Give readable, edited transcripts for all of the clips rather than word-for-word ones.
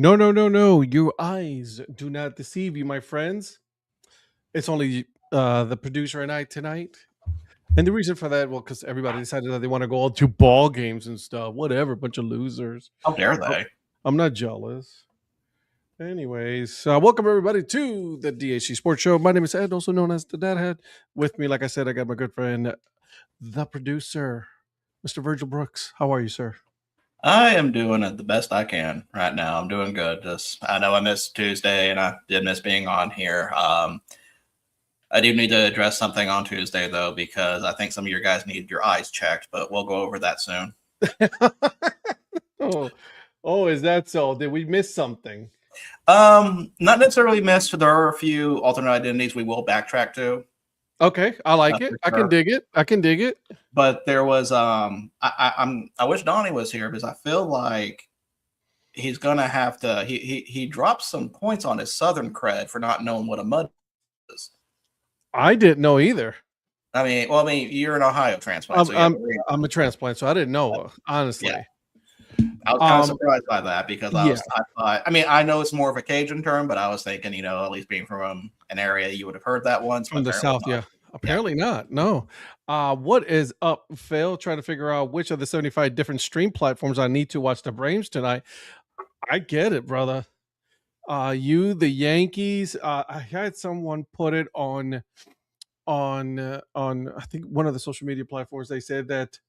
No, no, no, no. Your eyes do not deceive you, my friends. It's only the producer and I tonight. And the reason for that, well, because everybody decided that they want to go out to ball games and stuff. Whatever, bunch of losers. How dare Oh, they? I'm not jealous. Anyways, welcome everybody to the DHC Sports Show. My name is Ed, also known as the Dad Hat. With me, like I said, I got my good friend, the producer, Mr. Virgil Brooks. How are you, sir? I am doing it the best I can right now. I'm doing good. I know I missed Tuesday and I did miss being on here. I do need to address something on Tuesday though, because I think some of your guys need your eyes checked, but we'll go over that soon. Oh, is that so? Did we miss something? Not necessarily missed. There are a few alternate identities we will backtrack to. Okay, I like it. I can dig it. I can dig it. But there was I wish Donnie was here because I feel like he's gonna have to he dropped some points on his Southern cred for not knowing what a mud is. I didn't know either. I mean, you're an Ohio transplant. I'm a transplant, so I didn't know, honestly. Yeah. I was kind of surprised by that because I thought, I mean, I know it's more of a Cajun term, but I was thinking, at least being from an area, you would have heard that once. From the South, yeah. Apparently not. No. What is up, Phil? Trying to figure out which of the 75 different stream platforms I need to watch the Braves tonight. I get it, brother. The Yankees. I had someone put it on I think one of the social media platforms. They said that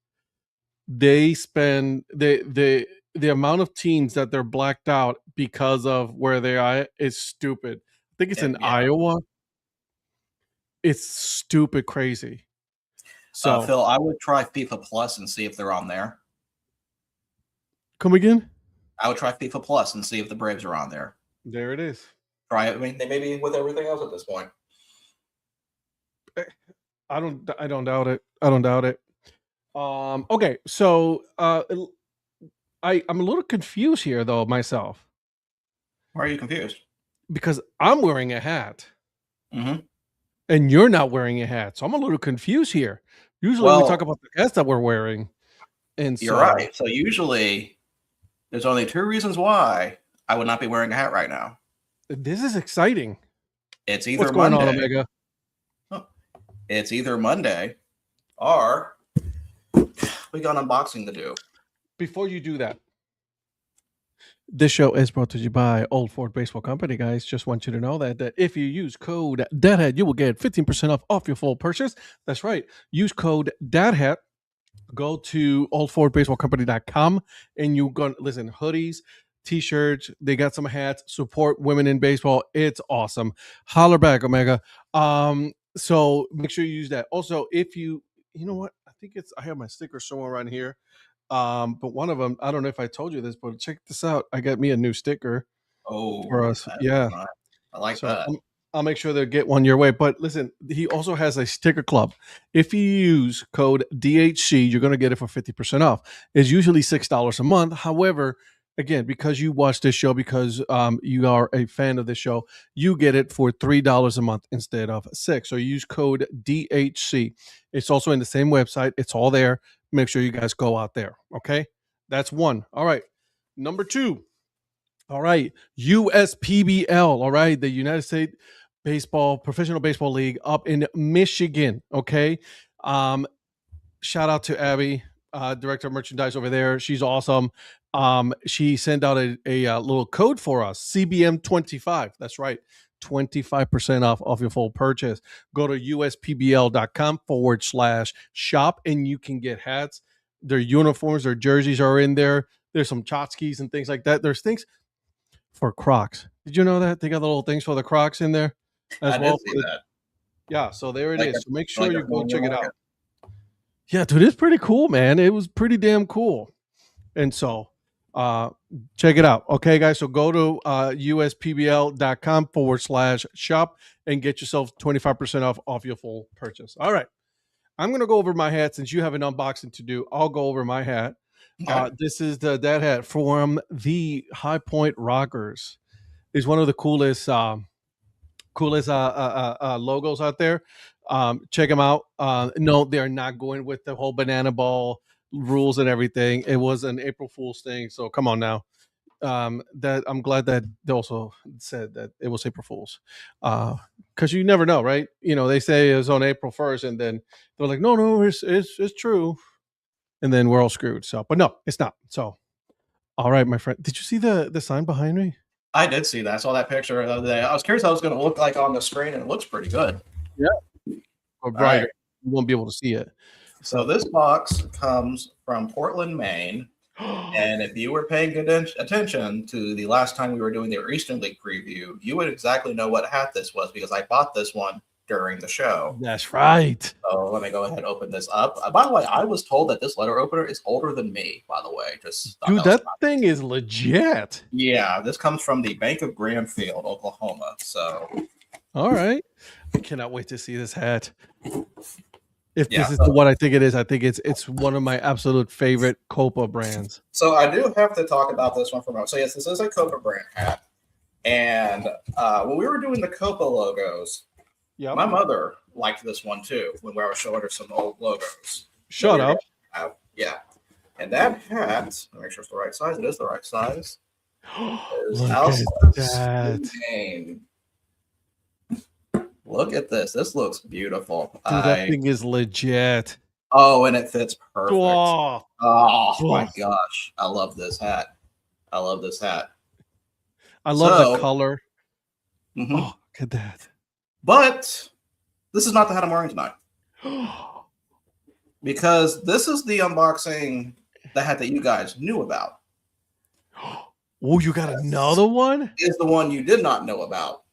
they spend the amount of teams that they're blacked out because of where they are is stupid. I think it's in Iowa. It's stupid crazy. So Phil, I would try FIFA Plus and see if they're on there. Come again? I would try FIFA Plus and see if the Braves are on there. There it is. Try it. I mean, they may be with everything else at this point. I don't doubt it. I don't doubt it. Okay, so I'm a little confused here though myself. Why are you confused? Because I'm wearing a hat. Mm-hmm. And you're not wearing a hat. So I'm a little confused here. Usually we talk about the hats that we're wearing. And you're right. So usually there's only two reasons why I would not be wearing a hat right now. This is exciting. It's either What's going on, Omega? It's either Monday or we got an unboxing to do. Before you do that, this show is brought to you by Old Ford Baseball Company, guys. Just want you to know that if you use code DADHAT, you will get 15% off your full purchase. That's right. Use code DADHAT. Go to oldfordbaseballcompany.com and you're going to listen, hoodies, t-shirts, they got some hats, support women in baseball. It's awesome. Holler back, Omega. So make sure you use that. Also, if you know what? I have my sticker somewhere around here. But one of them, I don't know if I told you this, but check this out. I got me a new sticker for us. Yeah. Nice. I like that. I'll make sure to get one your way. But listen, he also has a sticker club. If you use code DHC, you're going to get it for 50% off. It's usually $6 a month. However, again, because you watch this show, because you are a fan of this show, you get it for $3 a month instead of $6. So you use code DHC. It's also in the same website. It's all there. Make sure you guys go out there. Okay. That's one. All right. Number two. All right. USPBL. All right. The United States Professional Baseball League up in Michigan. Okay. Shout out to Abby, director of merchandise over there. She's awesome. She sent out a little code for us, CBM25. That's right. 25% off your full purchase. Go to uspbl.com/shop and you can get hats. Their uniforms, their jerseys are in there. There's some tchotchkes and things like that. There's things for Crocs. Did you know that? They got the little things for the Crocs in there as well. Did see that. Yeah, so there it is. So make sure you go check it out. Yeah, dude, it's pretty cool, man. It was pretty damn cool. And so check it out. Okay, guys. So go to uspbl.com/shop and get yourself 25% off your full purchase. All right. I'm going to go over my hat since you have an unboxing to do. I'll go over my hat. Okay. This is the Dad Hat from the High Point Rockers. It's one of the coolest logos out there. Check them out. No, they're not going with the whole banana ball rules and everything. It was an April Fool's thing. So come on now. that I'm glad that they also said that it was April Fools, because you never know, right? They say it was on April 1st, and then they're like, no, it's true, and then we're all screwed. So, but no, it's not. So, all right, my friend, did you see the sign behind me? I did see that. I saw that picture the other day. I was curious how it was going to look like on the screen, and it looks pretty good. Yeah, or All right. brighter. You won't be able to see it. So this box comes from Portland, Maine. And if you were paying good attention to the last time we were doing the Eastern League preview, you would exactly know what hat this was because I bought this one during the show. That's right. So let me go ahead and open this up. By the way, I was told that this letter opener is older than me, by the way. Dude, that thing is legit. Yeah, this comes from the Bank of Granfield, Oklahoma. So, all right. I cannot wait to see this hat. If this is what I think it is, I think it's one of my absolute favorite Copa brands. So I do have to talk about this one for a moment. So yes, this is a Copa brand hat. And when we were doing the Copa logos, my mother liked this one too when I was showing her some old logos. Shut up. Yeah. And that hat, make sure it's the right size. It is the right size. Look at this. This looks beautiful. Dude, that thing is legit. Oh, and it fits perfect. Oh my gosh. I love this hat. I love this hat. I love the color. Mm-hmm. Oh, look at that. But this is not the hat I'm wearing tonight. Because this is the unboxing, the hat that you guys knew about. Oh, you got another one? Is the one you did not know about.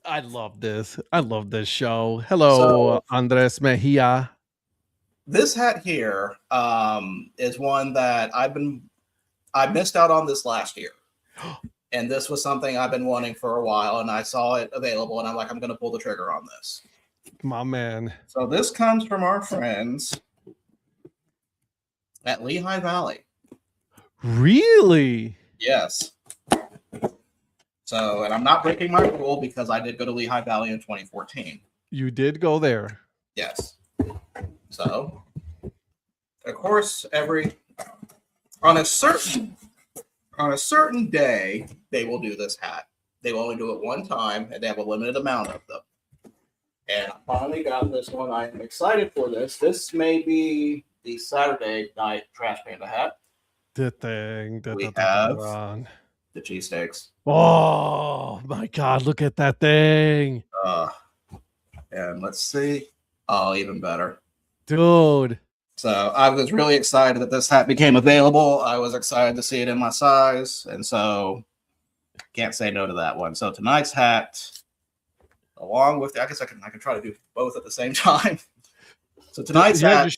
I love this. I love this show. Hello, Andres Mejia. This hat here is one that I missed out on this last year. And this was something I've been wanting for a while, and I saw it available, and I'm like, I'm going to pull the trigger on this. My man. So this comes from our friends at Lehigh Valley. Really? Yes. So, and I'm not breaking my rule because I did go to Lehigh Valley in 2014. You did go there? Yes. So, of course, on a certain day, they will do this hat. They will only do it one time, and they have a limited amount of them. And I finally got this one. I am excited for this. This may be the Saturday night Trash Panda hat. The thing. We have the cheesesteaks. Oh, my God. Look at that thing. And let's see. Oh, even better. Dude. So I was really excited that this hat became available. I was excited to see it in my size. And so can't say no to that one. So tonight's hat, along with, I guess I can try to do both at the same time. So tonight's hat,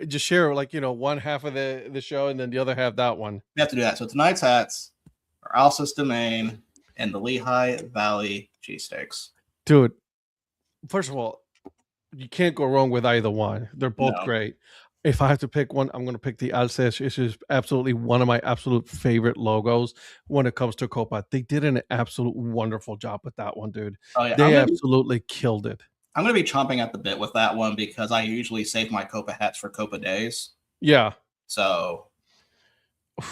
just share like, one half of the show and then the other half that one. We have to do that. So tonight's hats are Alsace Domain and the Lehigh Valley cheesesteaks. Dude, first of all, you can't go wrong with either one. They're both great. If I have to pick one, I'm going to pick the Alsace. This is absolutely one of my absolute favorite logos when it comes to Copa. They did an absolute wonderful job with that one, dude. Oh, yeah. They absolutely killed it. I'm going to be chomping at the bit with that one because I usually save my Copa hats for Copa days. Yeah. So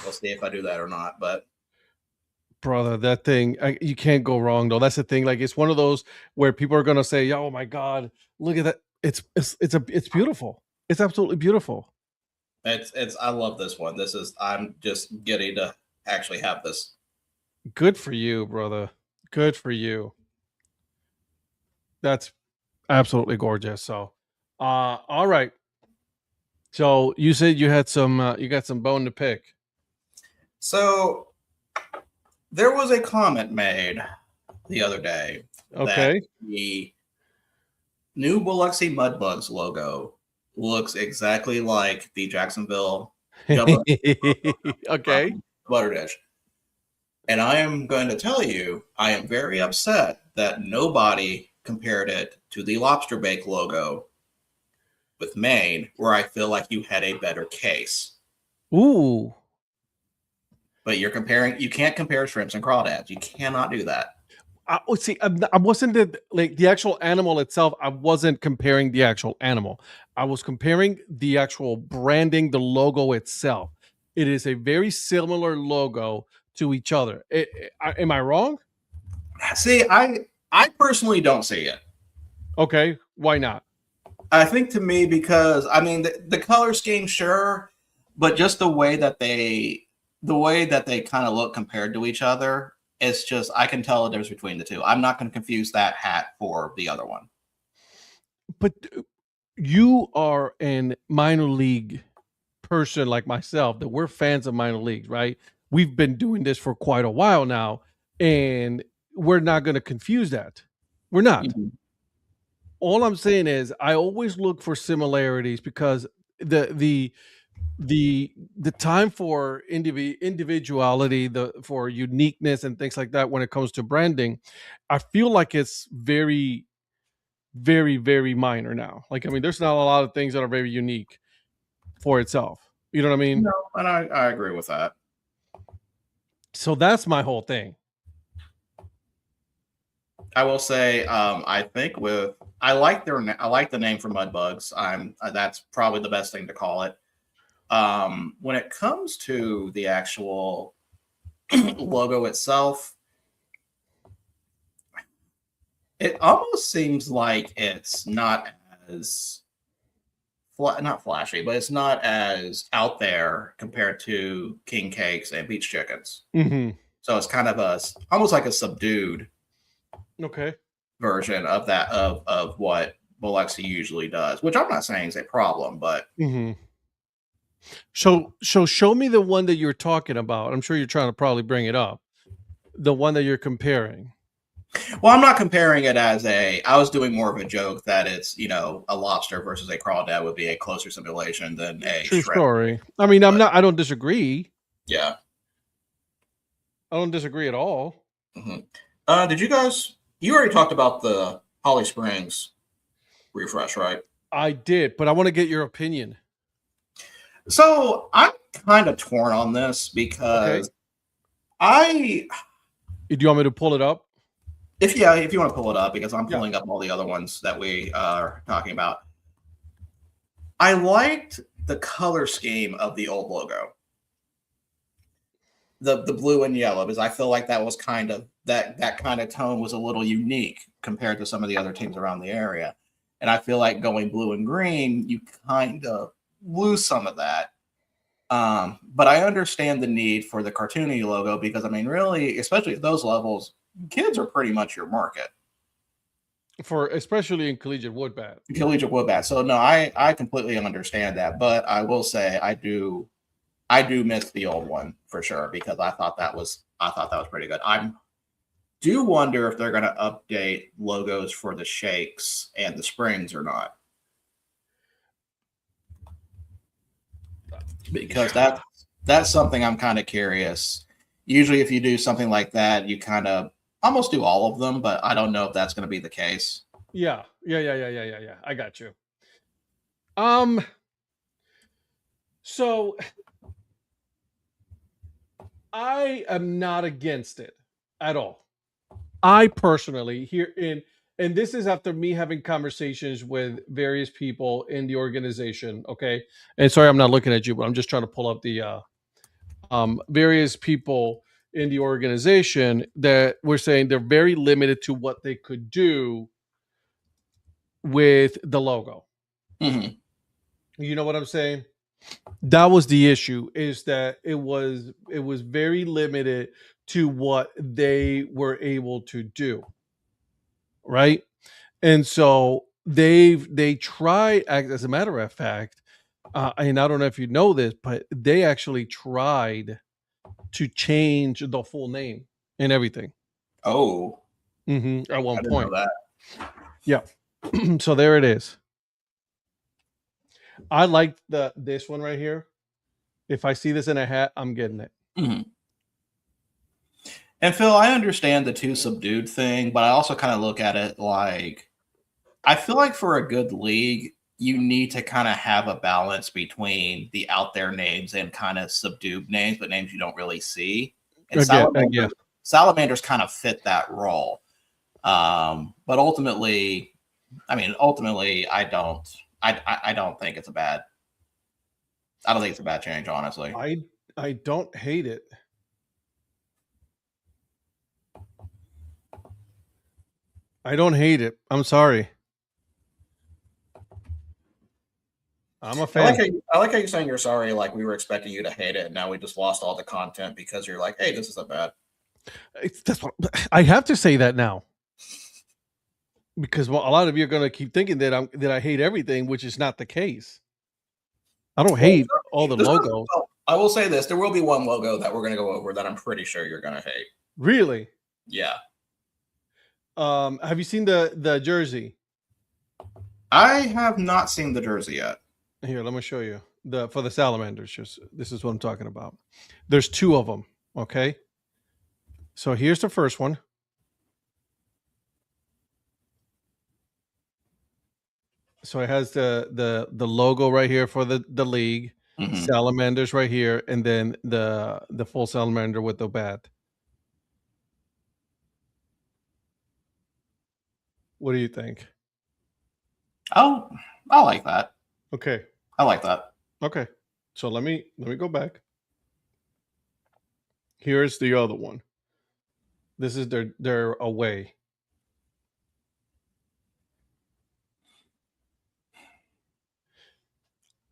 we'll see if I do that or not. But brother, that thing, you can't go wrong though. That's the thing. Like, it's one of those where people are going to say, oh my God, look at that. It's beautiful. It's absolutely beautiful. I love this one. I'm just giddy to actually have this. Good for you, brother. Good for you. That's absolutely gorgeous. So, all right. So you said you had you got some bone to pick. So there was a comment made the other day. Okay. That the new Biloxi Mudbugs logo looks exactly like the Jacksonville okay. Butter Dish. And I am going to tell you, I am very upset that nobody compared it to the Lobster Bake logo with Maine, where I feel like you had a better case. Ooh. But you can't compare shrimps and crawdads. You cannot do that. I wasn't the actual animal itself. I wasn't comparing the actual animal. I was comparing the actual branding, the logo itself. It is a very similar logo to each other. Am I wrong? See, I personally don't see it. Okay, why not? I think to me because I mean the color scheme, sure, but just the way that they kind of look compared to each other, it's just I can tell the difference between the two. I'm not going to confuse that hat for the other one. But you are an minor league person like myself, that we're fans of minor leagues, right? We've been doing this for quite a while now, and we're not going to confuse that. We're not. Mhm. All I'm saying is I always look for similarities because the the the time for individuality, the for uniqueness and things like that when it comes to branding, I feel like it's very, very, very minor now. Like, I mean, there's not a lot of things that are very unique for itself. You know what I mean? No, and I agree with that. So that's my whole thing. I will say, I think with I like the name for Mudbugs. That's probably the best thing to call it. When it comes to the actual logo itself, it almost seems like it's not as not flashy, but it's not as out there compared to king cakes and beach chickens. Hmm. So it's kind of almost like a subdued Okay. version of that of what Biloxi usually does, which I'm not saying is a problem, but Hmm. So show me the one that you're talking about. I'm sure you're trying to probably bring it up. The one that you're comparing. well, I'm not comparing it as I was doing more of a joke that it's, a lobster versus a crawdad would be a closer simulation than a True shrimp. story. I mean, But I don't disagree. yeah. I don't disagree at all. Hmm. Did you already talked about the Holly Springs refresh, right? I did, but I want to get your opinion. So I'm kind of torn on this Okay. because I, Do you want me to pull it up? if you want to pull it up, because I'm Yeah. pulling up all the other ones that we are talking about. I liked the color scheme of the old logo, the blue and yellow, because I feel like that was kind of that kind of tone was a little unique compared to some of the other teams around the area. And I feel like going blue and green, you kind of lose some of that. But I understand the need for the cartoony logo because I mean, really, especially at those levels, kids are pretty much your market. For especially in collegiate wood bat. Collegiate woodbat. So no, I completely understand that, but I will say I do miss the old one for sure because I thought that was pretty good. I do wonder if they're going to update logos for the shakes and the springs or not, because that's something I'm kind of curious. Usually, if you do something like that, you kind of almost do all of them, but I don't know if that's going to be the case. Yeah. I got you. Um. So I am not against it at all. I personally here in and this is after me having conversations with various people in the organization. Okay. And sorry, I'm not looking at you, but I'm just trying to pull up the various people in the organization that were saying they're very limited to what they could do with the logo. Hmm. You know what I'm saying? That was the issue, is that it was very limited to what they were able to do, right? And so they tried, as a matter of fact, and I don't know if you know this, but they actually tried to change the full name and everything. Oh, At I one didn't know point. that. Yeah. So there it is. I like this one right here. If I see this in a hat, I'm getting it. Mhm. And Phil, I understand the too subdued thing, but I also kind of look at it like I feel like for a good league, you need to kind of have a balance between the out there names and kind of subdued names, but names you don't really see. And Again, yeah. Salamanders kind of fit that role. But ultimately, I don't think it's a bad. I don't think it's a bad change, honestly. I don't hate it. I don't hate it. I'm sorry. I'm a fan. I like how you're saying you're sorry. Like we were expecting you to hate it, and now we just lost all the content because you're like, hey, this isn't bad. That's what I have to say that now because a lot of you are going to keep thinking that I hate everything, which is not the case. I don't Well, hate all the logos. I will say this: there will be one logo that we're going to go over that I'm pretty sure you're going to hate. Really? Yeah. Have you seen the jersey? I have not seen the jersey yet. Here, let me show you for the salamanders. Just this is what I'm talking about. There's two of them. Okay. So here's the first one. So it has the logo right here for the league, salamanders right here, and then the full salamander with the bat. What do you think? Oh, I like that. Okay. I like that. Okay. So let me go back. Here's the other one. This is their away.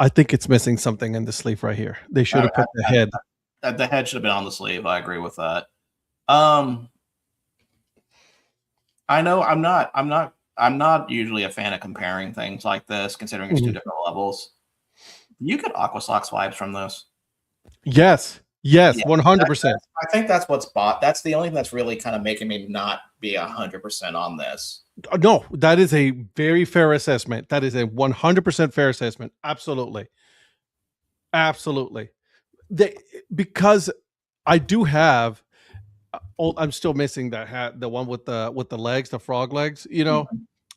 I think it's missing something in the sleeve right here. They should have put the head. The head should have been on the sleeve. I agree with that. I know I'm not usually a fan of comparing things like this, considering it's two different levels. You get Aqua Sox vibes from this. Yes. Yes, 100%. I think that's what's bought. That's the only thing that's really kind of making me not be 100% on this. No, that is a very fair assessment. That is a 100% fair assessment. Absolutely. Absolutely. Because I do have I'm still missing that hat, the one with the legs, the frog legs, you know.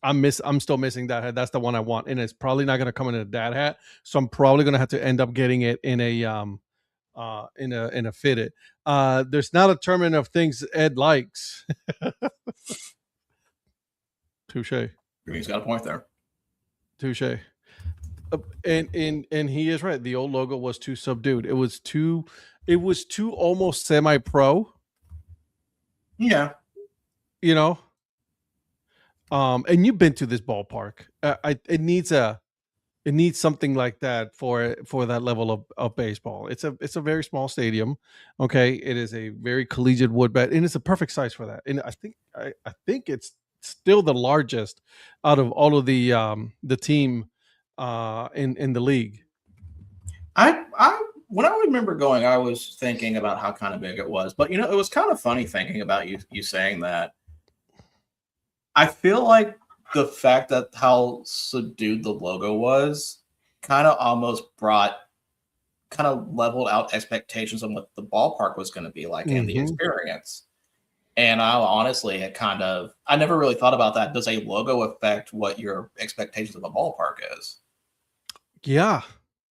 I'm still missing that hat. That's the one I want, and it's probably not going to come in a dad hat, so I'm probably going to have to end up getting it in a fitted. There's not a tournament of things Ed likes. Touche. He's got a point there. Touche. And he is right. The old logo was too subdued. It was too almost semi-pro. Yeah. You know. And you've been to this ballpark. It needs something like that for that level of baseball. It's a very small stadium. Okay. It is a very collegiate wood bat, and it's a perfect size for that. And I think it's still the largest out of all of the team in the league. When I remember going, I was thinking about how kind of big it was, but it was kind of funny thinking about you saying that. I feel like the fact that how subdued the logo was kind of almost leveled out expectations on what the ballpark was going to be like in the experience. And I honestly I never really thought about that. Does a logo affect what your expectations of a ballpark is? Yeah.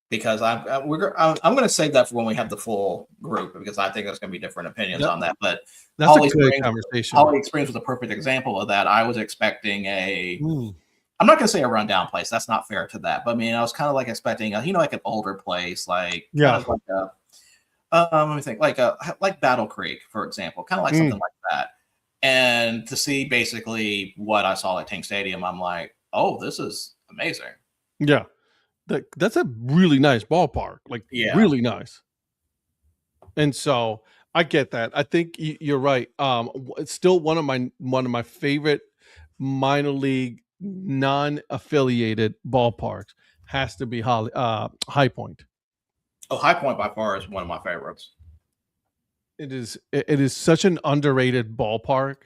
Because I'm going to save that for when we have the full group, because I think there's going to be different opinions on that. But that's a good conversation. Holly Springs was a perfect example of that. I was expecting I'm not going to say a rundown place. That's not fair to that. But I mean, I was kind of like expecting like an older place, like kind of like let me think, like Battle Creek, for example, kind of like something like that. And to see basically what I saw at Tank Stadium, I'm like, oh, this is amazing. Yeah. That's a really nice ballpark, really nice. And so I get that. I think you're right. It's still one of my favorite minor league non-affiliated ballparks has to be High Point. Oh, High Point by far is one of my favorites. It is such an underrated ballpark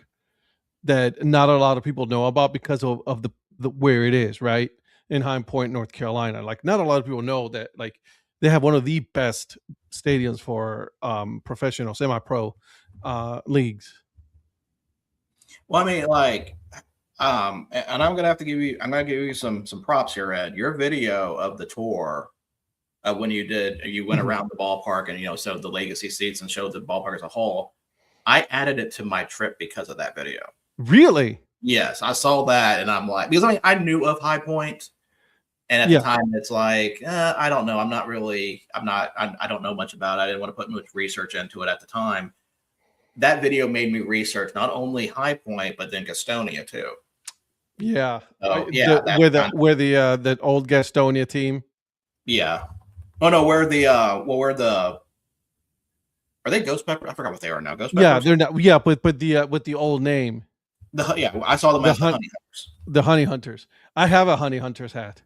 that not a lot of people know about because of the where it is, right? In High Point, North Carolina. Like, not a lot of people know that they have one of the best stadiums for professional, semi-pro leagues. Well, I mean, and I'm gonna give you some props here, Ed. Your video of the tour when you went around the ballpark and showed the legacy seats and showed the ballpark as a whole. I added it to my trip because of that video. Really? Yes, I saw that, and I'm like, because I knew of High Point. And at the time, it's like, I don't know. I don't know much about it. I didn't want to put much research into it at the time. That video made me research not only High Point, but then Gastonia too. Yeah, So yeah, that's kind of, where the old Gastonia team. yeah. Oh no, where the where the are they Ghost Pepper? I forgot what they are now. Ghost Yeah, Peppers. they're not. Yeah, but the with the old name, Yeah, I saw them the as the hunt, Honey Hunters. the honey hunters. I have a honey hunters hat.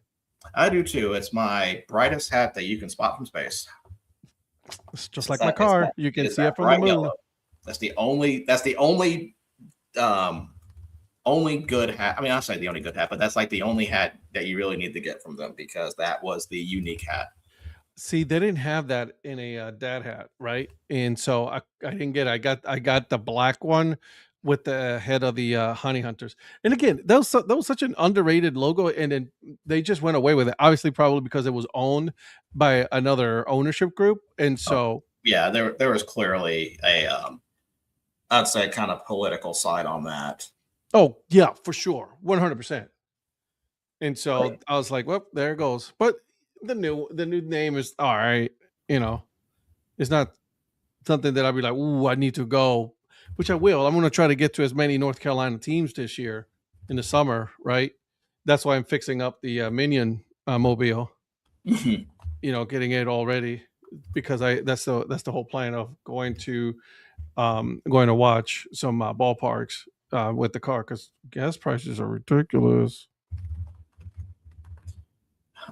I do too. It's my brightest hat that you can spot from space. It's just It's like my that. It's car. that. You It can is see it that from the bright moon. yellow. That's the only. That's the only. Only good hat. I mean, I'll say the only good hat, but that's like the only hat that you really need to get from them because that was the unique hat. See, they didn't have that in a dad hat, right? And so I didn't get it. I got the black one with the head of the honey hunters. And again, that was such an underrated logo, and then they just went away with it. Obviously, probably because it was owned by another ownership group, and Oh, so yeah, there was clearly a I'd say kind of political side on that. oh yeah, for sure, 100%. And so Right. I was like, well, there it goes. But the new name is all right. You know, it's not something that I'd be like, ooh, I need to go, which I will. I'm going to try to get to as many North Carolina teams this year in the summer, right? That's why I'm fixing up the Minion mobile. You know, getting it all ready because that's the whole plan of going to watch some ballparks with the car because gas prices are ridiculous.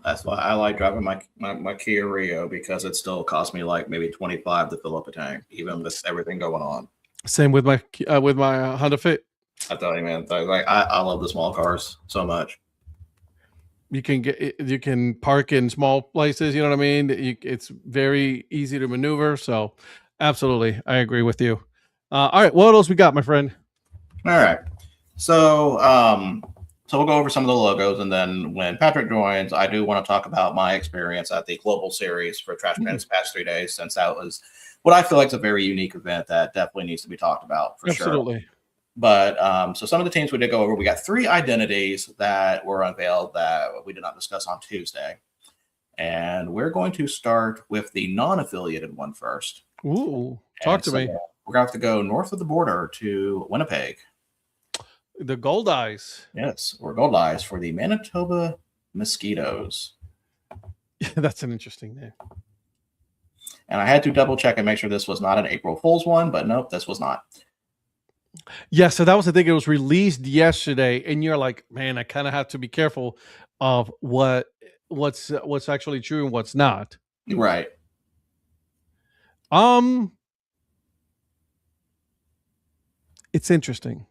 That's why I like driving my Kia Rio because it still costs me like maybe 25 to fill up a tank, even with everything going on. Same with my Honda Fit. I tell you, man, I love the small cars so much. You can park in small places. You know what I mean? It's very easy to maneuver. So, absolutely, I agree with you. All right, what else we got, my friend? All right. So, so we'll go over some of the logos, and then when Patrick joins, I do want to talk about my experience at the Global Series for Trash Pans past 3 days, since that was what I feel like is a very unique event that definitely needs to be talked about for sure. Absolutely. But so some of the teams we did go over, we got 3 identities that were unveiled that we did not discuss on Tuesday. And we're going to start with the non-affiliated one first. Ooh, talk to me. We're going to have to go north of the border to Winnipeg. The Gold Eyes. Yes, or Gold Eyes for the Manitoba Mosquitoes. That's an interesting name. And I had to double check and make sure this was not an April Fool's one, but nope, this was not. Yeah, so that was the thing. It was released yesterday, and you're like, man, I kind of have to be careful of what's actually true and what's not. Right. It's interesting.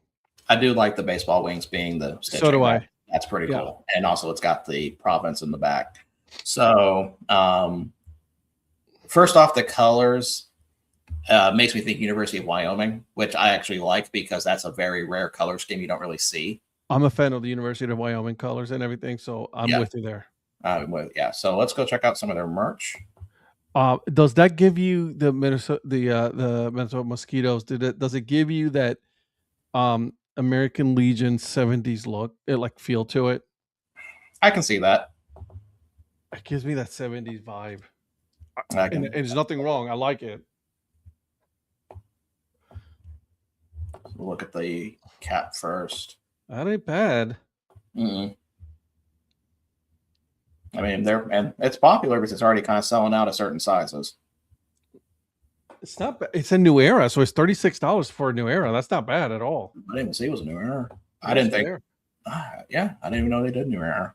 I do like the baseball wings being the stitching. So do I. That's pretty cool. And also it's got the province in the back. So first off, the colors makes me think University of Wyoming, which I actually like because that's a very rare color scheme you don't really see. I'm a fan of the University of Wyoming colors and everything, so I'm with you there. So let's go check out some of their merch. Does that give you the Minnesota Mosquitoes? Does it give you that American Legion 70s look, like feel to it? I can see that. It gives me that 70s vibe. And there's nothing wrong. I like it. Look at the cap first. That ain't bad. Mm-mm. I mean, it's popular because it's already kind of selling out at certain sizes. It's not bad. It's a new era, so it's $36 for a new era. That's not bad at all. I didn't even see it was a new era. I didn't think. Yeah, I didn't even know they did new era.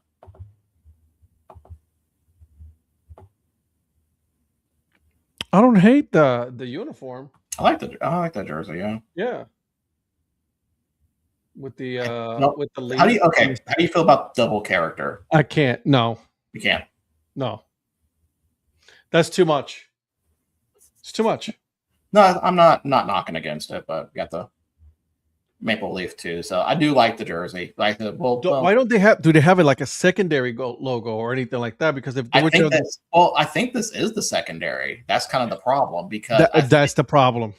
I don't hate the uniform. I like the jersey. Yeah. Yeah. With the with the how do you feel about double character? I can't. No. You can't. No. That's too much. It's too much. No, I'm not knocking against it, but you got the maple leaf too. So I do like the jersey. Like the why don't they have? Do they have it like a secondary logo or anything like that? Because if I think this is the secondary. That's kind of the problem because that's the problem.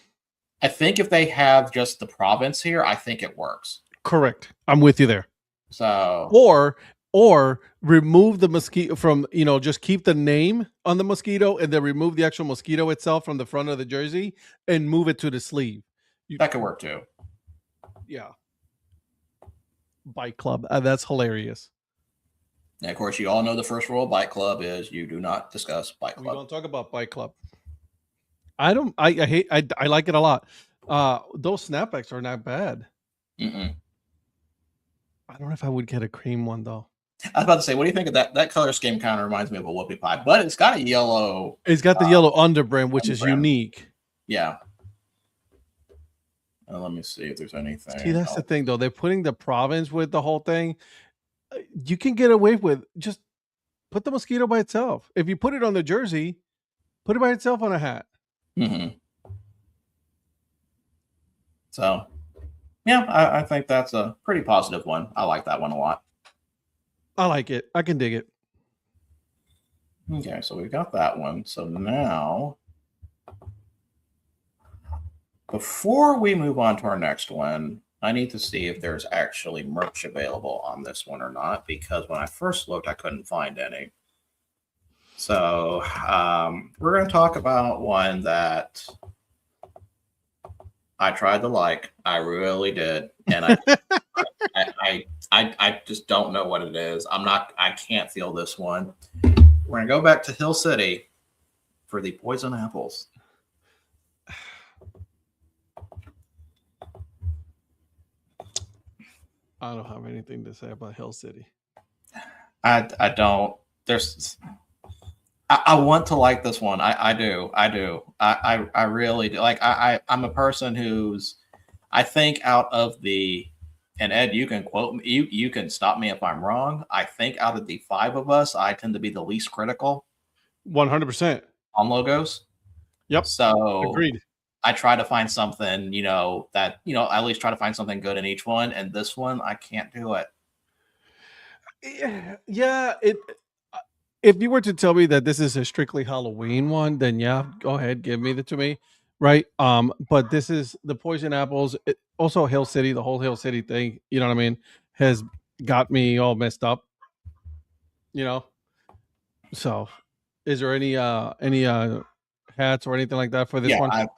I think if they have just the province here, I think it works. Correct. I'm with you there. So or remove the mosquito from, just keep the name on the mosquito and then remove the actual mosquito itself from the front of the jersey and move it to the sleeve. That could work too. Yeah. Bike Club. That's hilarious. And of course, you all know the first rule of Bike Club is you do not discuss Bike We Club. don't talk about Bike Club. I don't. I hate. I like it a lot. Those snapbacks are not bad. Mm-mm. I don't know if I would get a cream one though. I was about to say, what do you think of that? That color scheme kind of reminds me of a whoopie pie, but it's got a yellow. It's got the yellow underbrim, which is underbrim. unique. Yeah. Let me see if there's anything. See, that's the thing though. They're putting the province with the whole thing. You can get away with just put the mosquito by itself. If you put it on the jersey, put it by itself on a hat. Mm-hmm. So, yeah, I think that's a pretty positive one. I like that one a lot. I like it. I can dig it. Okay, so we got that one. So now, before we move on to our next one, I need to see if there's actually merch available on this one or not, because when I first looked, I couldn't find any. So we're going to talk about one that I tried to like. I really did. And I just don't know what it is. I can't feel this one. We're going to go back to Hill City for the Poison Apples. I don't have anything to say about Hill City. I don't. I want to like this one. I do. I really do. Like I'm a person who's, I think out of the, and Ed, you can quote me. You can stop me if I'm wrong. I think out of the 5 of us, I tend to be the least critical. 100% on logos. Yep. So agreed. I try to find something, that, I at least try to find something good in each one. And this one, I can't do it. Yeah. If you were to tell me that this is a strictly Halloween one, then yeah, go ahead, give me to me. Right. But this is the Poison Apples. Also Hill City, the whole Hill City thing, you know what I mean, has got me all messed up. So is there any hats or anything like that for this one? I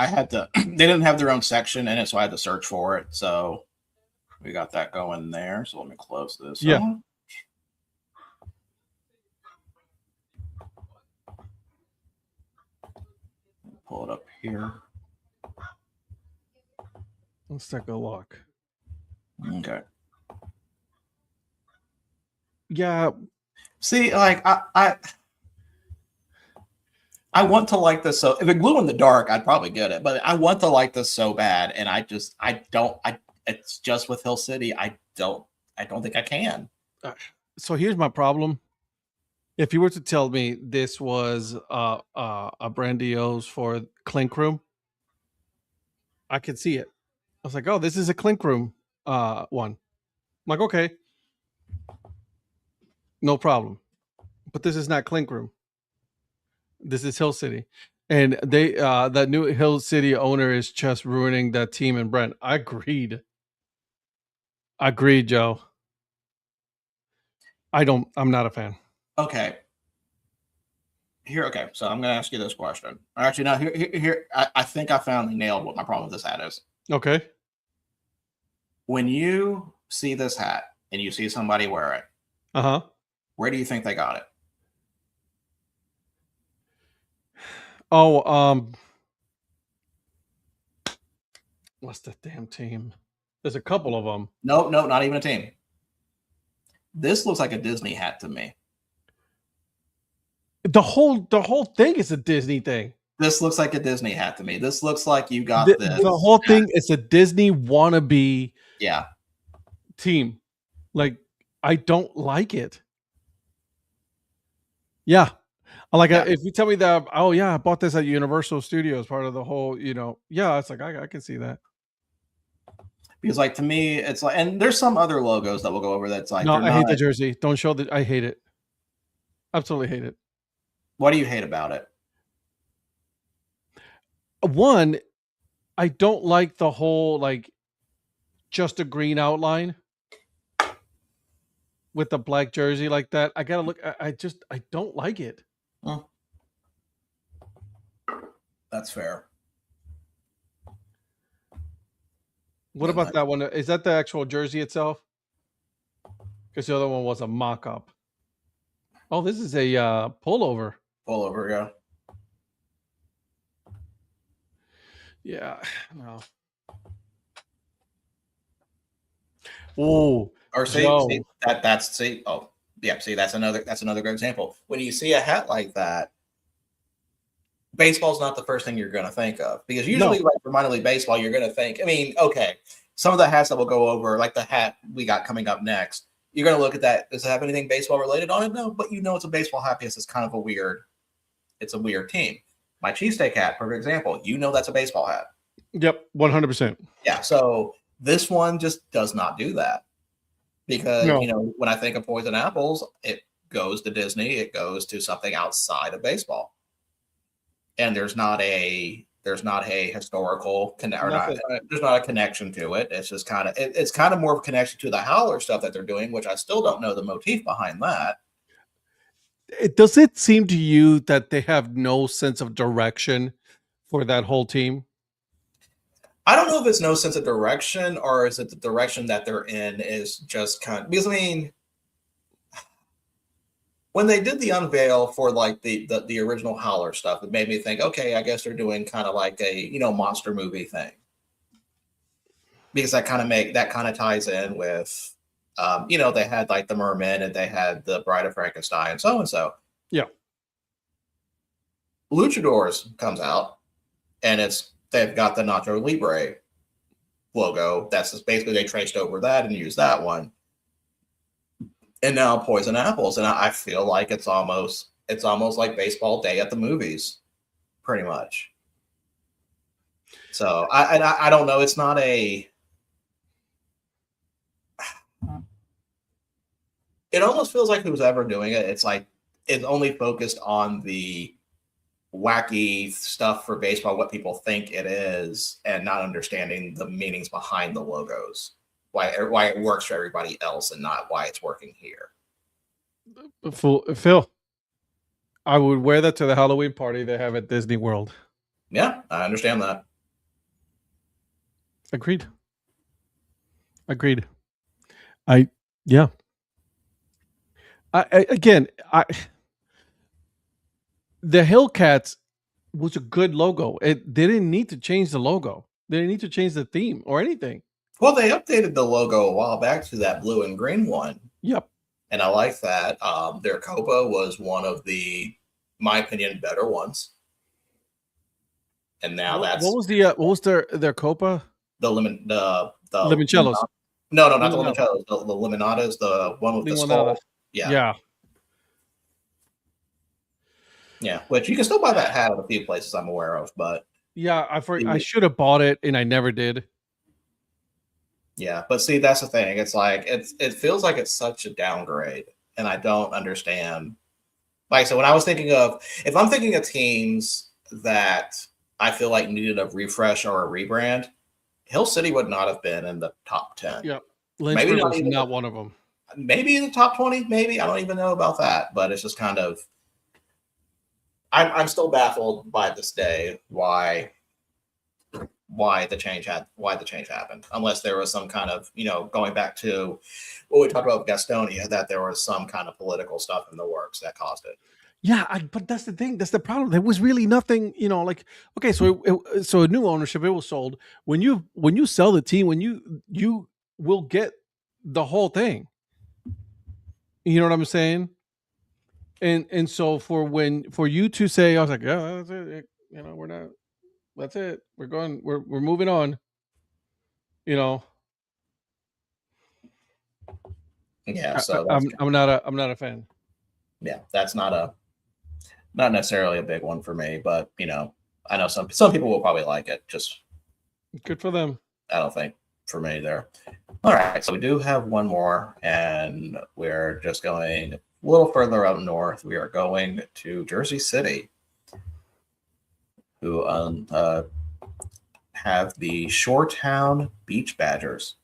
had to, they didn't have their own section in it, so I had to search for it. So we got that going there. So let me close this. Yeah. up. Pull it up here. Let's take a look. Okay. Yeah. See, like I want to like this. So if it glue in the dark, I'd probably get it, but I want to like this so bad. And it's just with Hill City. I don't think I can. So here's my problem. If you were to tell me this was a Brandiose for Clink Room, I could see it. I was like, oh, this is a Clink Room one. I'm like, okay, no problem. But this is not Clink Room. This is Hill City. And they that new Hill City owner is just ruining that team and Brent. I agreed, Joe. I'm not a fan. Okay. Okay. So I'm going to ask you this question. Actually, no, here, I think I finally nailed what my problem with this hat is. Okay. When you see this hat and you see somebody wear it, where do you think they got it? Oh, what's the damn team? There's a couple of them. No, not even a team. This looks like a Disney hat to me. The whole thing is a Disney thing. This looks like a Disney hat to me. This looks like you got this. The whole thing is a Disney wannabe team. Like, I don't like it. Yeah. If you tell me that, oh yeah, I bought this at Universal Studios, part of the whole, it's like, I can see that. Because like, to me, it's like, and there's some other logos that we'll go over that's like, no, I hate the jersey. Don't show that. I hate it. Absolutely hate it. What do you hate about it? One, I don't like the whole, like, just a green outline with the black jersey like that. I gotta look. I don't like it. Oh. That's fair. What about that one? Is that the actual jersey itself? Because the other one was a mock-up. Oh, this is a pullover. Pull over, yeah. Yeah. No. Oh, Or see Joe. that's see oh yeah, see that's another good example. When you see a hat like that, baseball's not the first thing you're going to think of, because usually No. like for minor league baseball, you're going to think. I mean, okay, some of the hats that we'll go over, like the hat we got coming up next, you're going to look at that. Does it have anything baseball related on it? No, but you know it's a baseball hat because it's kind of a weird. It's a weird team. My cheesesteak hat, for example, you know that's a baseball hat. Yep, 100%. Yeah, so this one just does not do that, because No. you know when I think of poison apples, it goes to Disney, it goes to something outside of baseball, and there's not a historical Nothing. there's not a connection to it. It's just kind of it's kind of more of a connection to the Howler stuff that they're doing, which I still don't know the motif behind that. Does it seem to you that they have no sense of direction for that whole team? I don't know if it's no sense of direction, or is it the direction that they're in is just kind of, because I mean, when they did the unveil for like the original Howler stuff, it made me think, okay, I guess they're doing kind of like a monster movie thing, because that kind of ties in with they had like the Merman and they had the Bride of Frankenstein and so and so. Yeah. Luchadors comes out and they've got the Nacho Libre logo. That's just basically they traced over that and used that one. And now Poison Apples, and I feel like it's almost like Baseball Day at the movies, pretty much. So I don't know. It's not a. It almost feels like who's ever doing it, it's like it's only focused on the wacky stuff for baseball, what people think it is, and not understanding the meanings behind the logos, why it works for everybody else and not why it's working here. Phil, I would wear that to the Halloween party they have at Disney World. Yeah, I understand that. Agreed. Agreed. Yeah. Again, the Hellcats was a good logo. They didn't need to change the logo. They didn't need to change the theme or anything. Well, they updated the logo a while back to that blue and green one. Yep. And I like that. Their Copa was one of the, my opinion, better ones. And now what was their Copa? The Limoncellos. No, not the limoncellos. The limonadas, the one with the skull. Yeah. Yeah, which you can still buy that hat at a few places I'm aware of, but yeah, I should have bought it and I never did. Yeah, but see, that's the thing. It's like it feels like it's such a downgrade, and I don't understand. Like, so when I was thinking of, if I'm thinking of teams that I feel like needed a refresh or a rebrand, Hill City would not have been in the top 10. Yeah, Lynchburg was not one of them. Maybe in the top 20. Maybe, I don't even know about that. But it's just kind of, I'm still baffled by this day why the change happened, unless there was some kind of, going back to what we talked about with Gastonia, that there was some kind of political stuff in the works that caused it. Yeah, but that's the thing. That's the problem. There was really nothing, like, okay, so so a new ownership, it was sold. When you sell the team, when you will get the whole thing. You know what I'm saying? And so for you to say, I was like, yeah, that's it. We're not. That's it. We're moving on. Yeah, so I'm not a fan. Yeah, that's not necessarily a big one for me, but I know some people will probably like it. Just good for them. I don't think for me there. All right, so we do have one more, and we're just going a little further up north. We are going to Jersey City, who have the Shoretown Beach Badgers.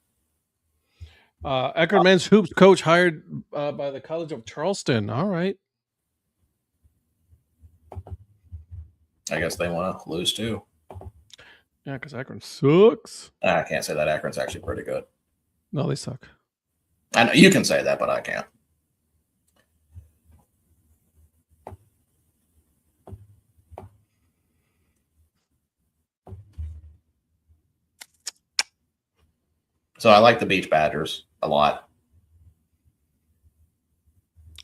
Eckerman's hoops coach hired by the College of Charleston. All right. I guess they want to lose too. Yeah, because Akron sucks. I can't say that. Akron's actually pretty good. No, they suck. I know you can say that, but I can't. So I like the beach badgers a lot.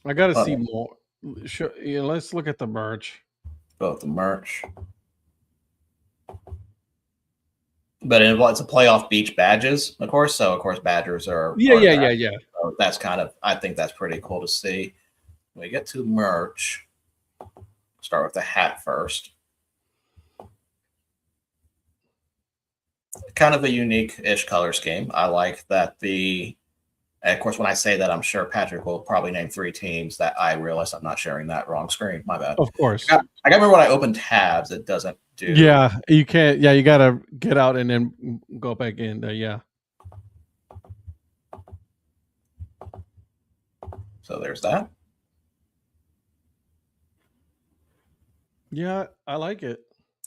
I got to see more. Sure, yeah, let's look at the merch. Both the merch. But it's a playoff beach badges, of course. So of course badgers are Yeah. So that's kind of, I think that's pretty cool to see. When we get to merch, start with the hat first. Kind of a unique-ish color scheme. I like that of course, when I say that, I'm sure Patrick will probably name 3 teams that I realize I'm not sharing that wrong screen. My bad. Of course. I remember when I open tabs, it doesn't do. Yeah, you can't. Yeah, you got to get out and then go back in there. Yeah. So there's that. Yeah, I like it.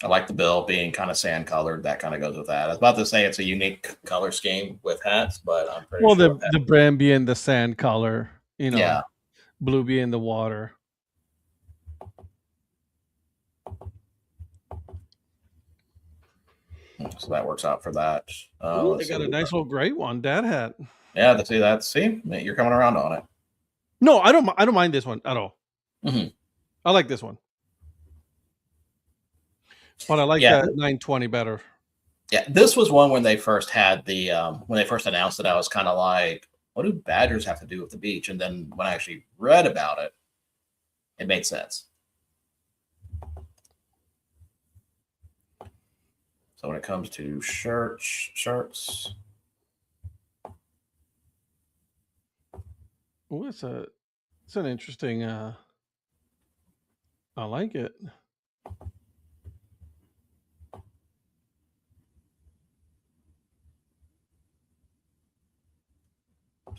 I like the bill being kind of sand colored. That kind of goes with that. I was about to say it's a unique color scheme with hats, but I'm pretty sure. The brand being the sand color, yeah. Blue being the water. So that works out for that. Ooh, they got a nice little gray one, Dad Hat. Yeah, see that. See, you're coming around on it. No, I don't mind this one at all. Mm-hmm. I like this one. But I like that 920 better. Yeah, this was one when they first had when they first announced it, I was kind of like, what do badgers have to do with the beach? And then when I actually read about it, it made sense. So when it comes to shirts. Oh, it's an interesting I like it.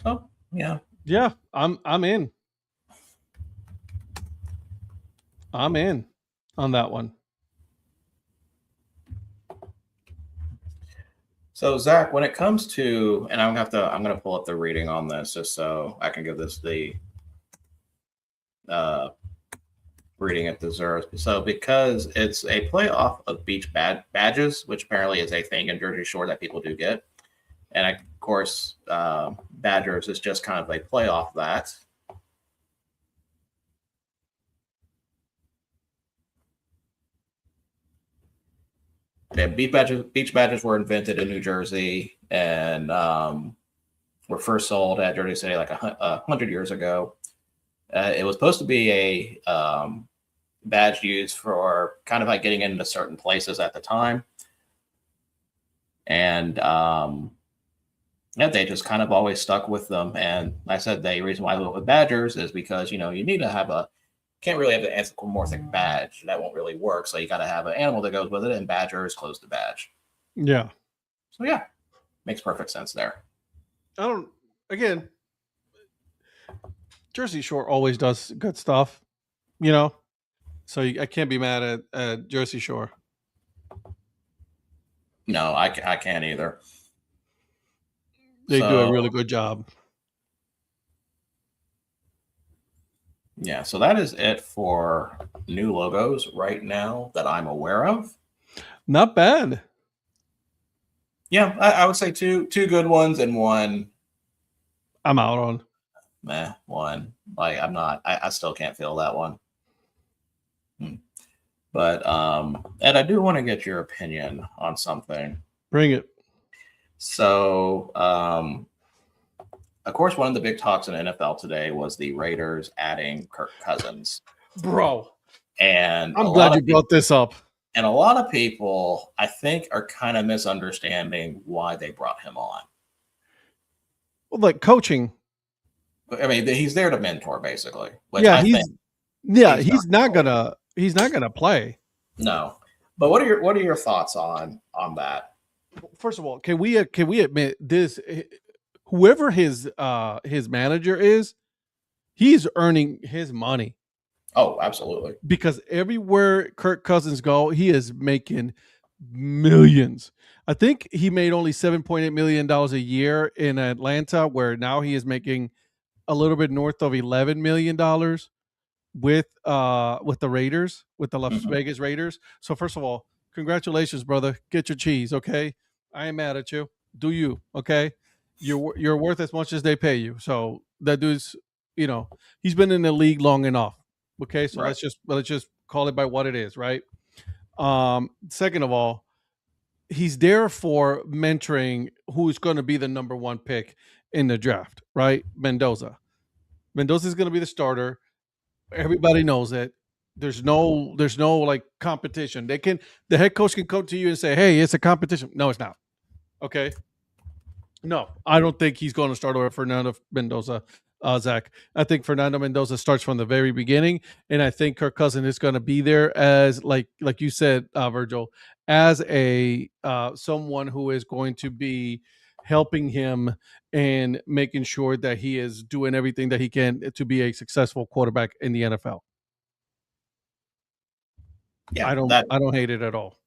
So yeah. Yeah, I'm in. I'm in on that one. So Zach, when it comes to, and I'm going to pull up the reading on this just so I can give this the reading it deserves. So because it's a playoff of beach badges, which apparently is a thing in Jersey Shore that people do get, and of course, Badgers is just kind of a playoff of that. Yeah, beach badges were invented in New Jersey and were first sold at Jersey City like 100 years ago. It was supposed to be a badge used for kind of like getting into certain places at the time. And yeah, they just kind of always stuck with them. And like I said, the reason why I went with badgers is because, you need to have can't really have an anthropomorphic badge. That won't really work. So you got to have an animal that goes with it, and badger is close to badge. Yeah. So yeah, makes perfect sense there. Again, Jersey Shore always does good stuff, so I can't be mad at Jersey Shore. No, I can't either. They do a really good job. Yeah, so that is it for new logos right now that I'm aware of. Not bad. Yeah, I would say two good ones and one I'm out on. One. Like I still can't feel that one. But Ed, I do want to get your opinion on something. Bring it. So of course, one of the big talks in NFL today was the Raiders adding Kirk Cousins. Bro. And I'm glad you brought this up. And a lot of people, I think, are kind of misunderstanding why they brought him on. Well, like coaching. I mean, he's there to mentor, basically. Yeah, he's not gonna play. No. But what are your thoughts on that? First of all, can we admit this? Whoever his manager is, he's earning his money. Oh, absolutely. Because everywhere Kirk Cousins go, he is making millions. I think he made only $7.8 million a year in Atlanta, where now he is making a little bit north of $11 million with the Raiders, with the Las Mhm. Vegas Raiders. So first of all, congratulations, brother. Get your cheese, okay? I ain't mad at you. Do you, okay? You're worth as much as they pay you. So that dude's, he's been in the league long enough. Okay, so Right. let's just call it by what it is, right? Second of all, he's there for mentoring who's going to be the number one pick in the draft, right? Mendoza is going to be the starter. Everybody knows it. There's no like competition. The head coach can come to you and say, "Hey, it's a competition." No, it's not. Okay. No, I don't think he's going to start over Fernando Mendoza, Zach. I think Fernando Mendoza starts from the very beginning, and I think Kirk Cousin is going to be there as like you said, Virgil, as a someone who is going to be helping him and making sure that he is doing everything that he can to be a successful quarterback in the NFL. Yeah, I don't hate it at all.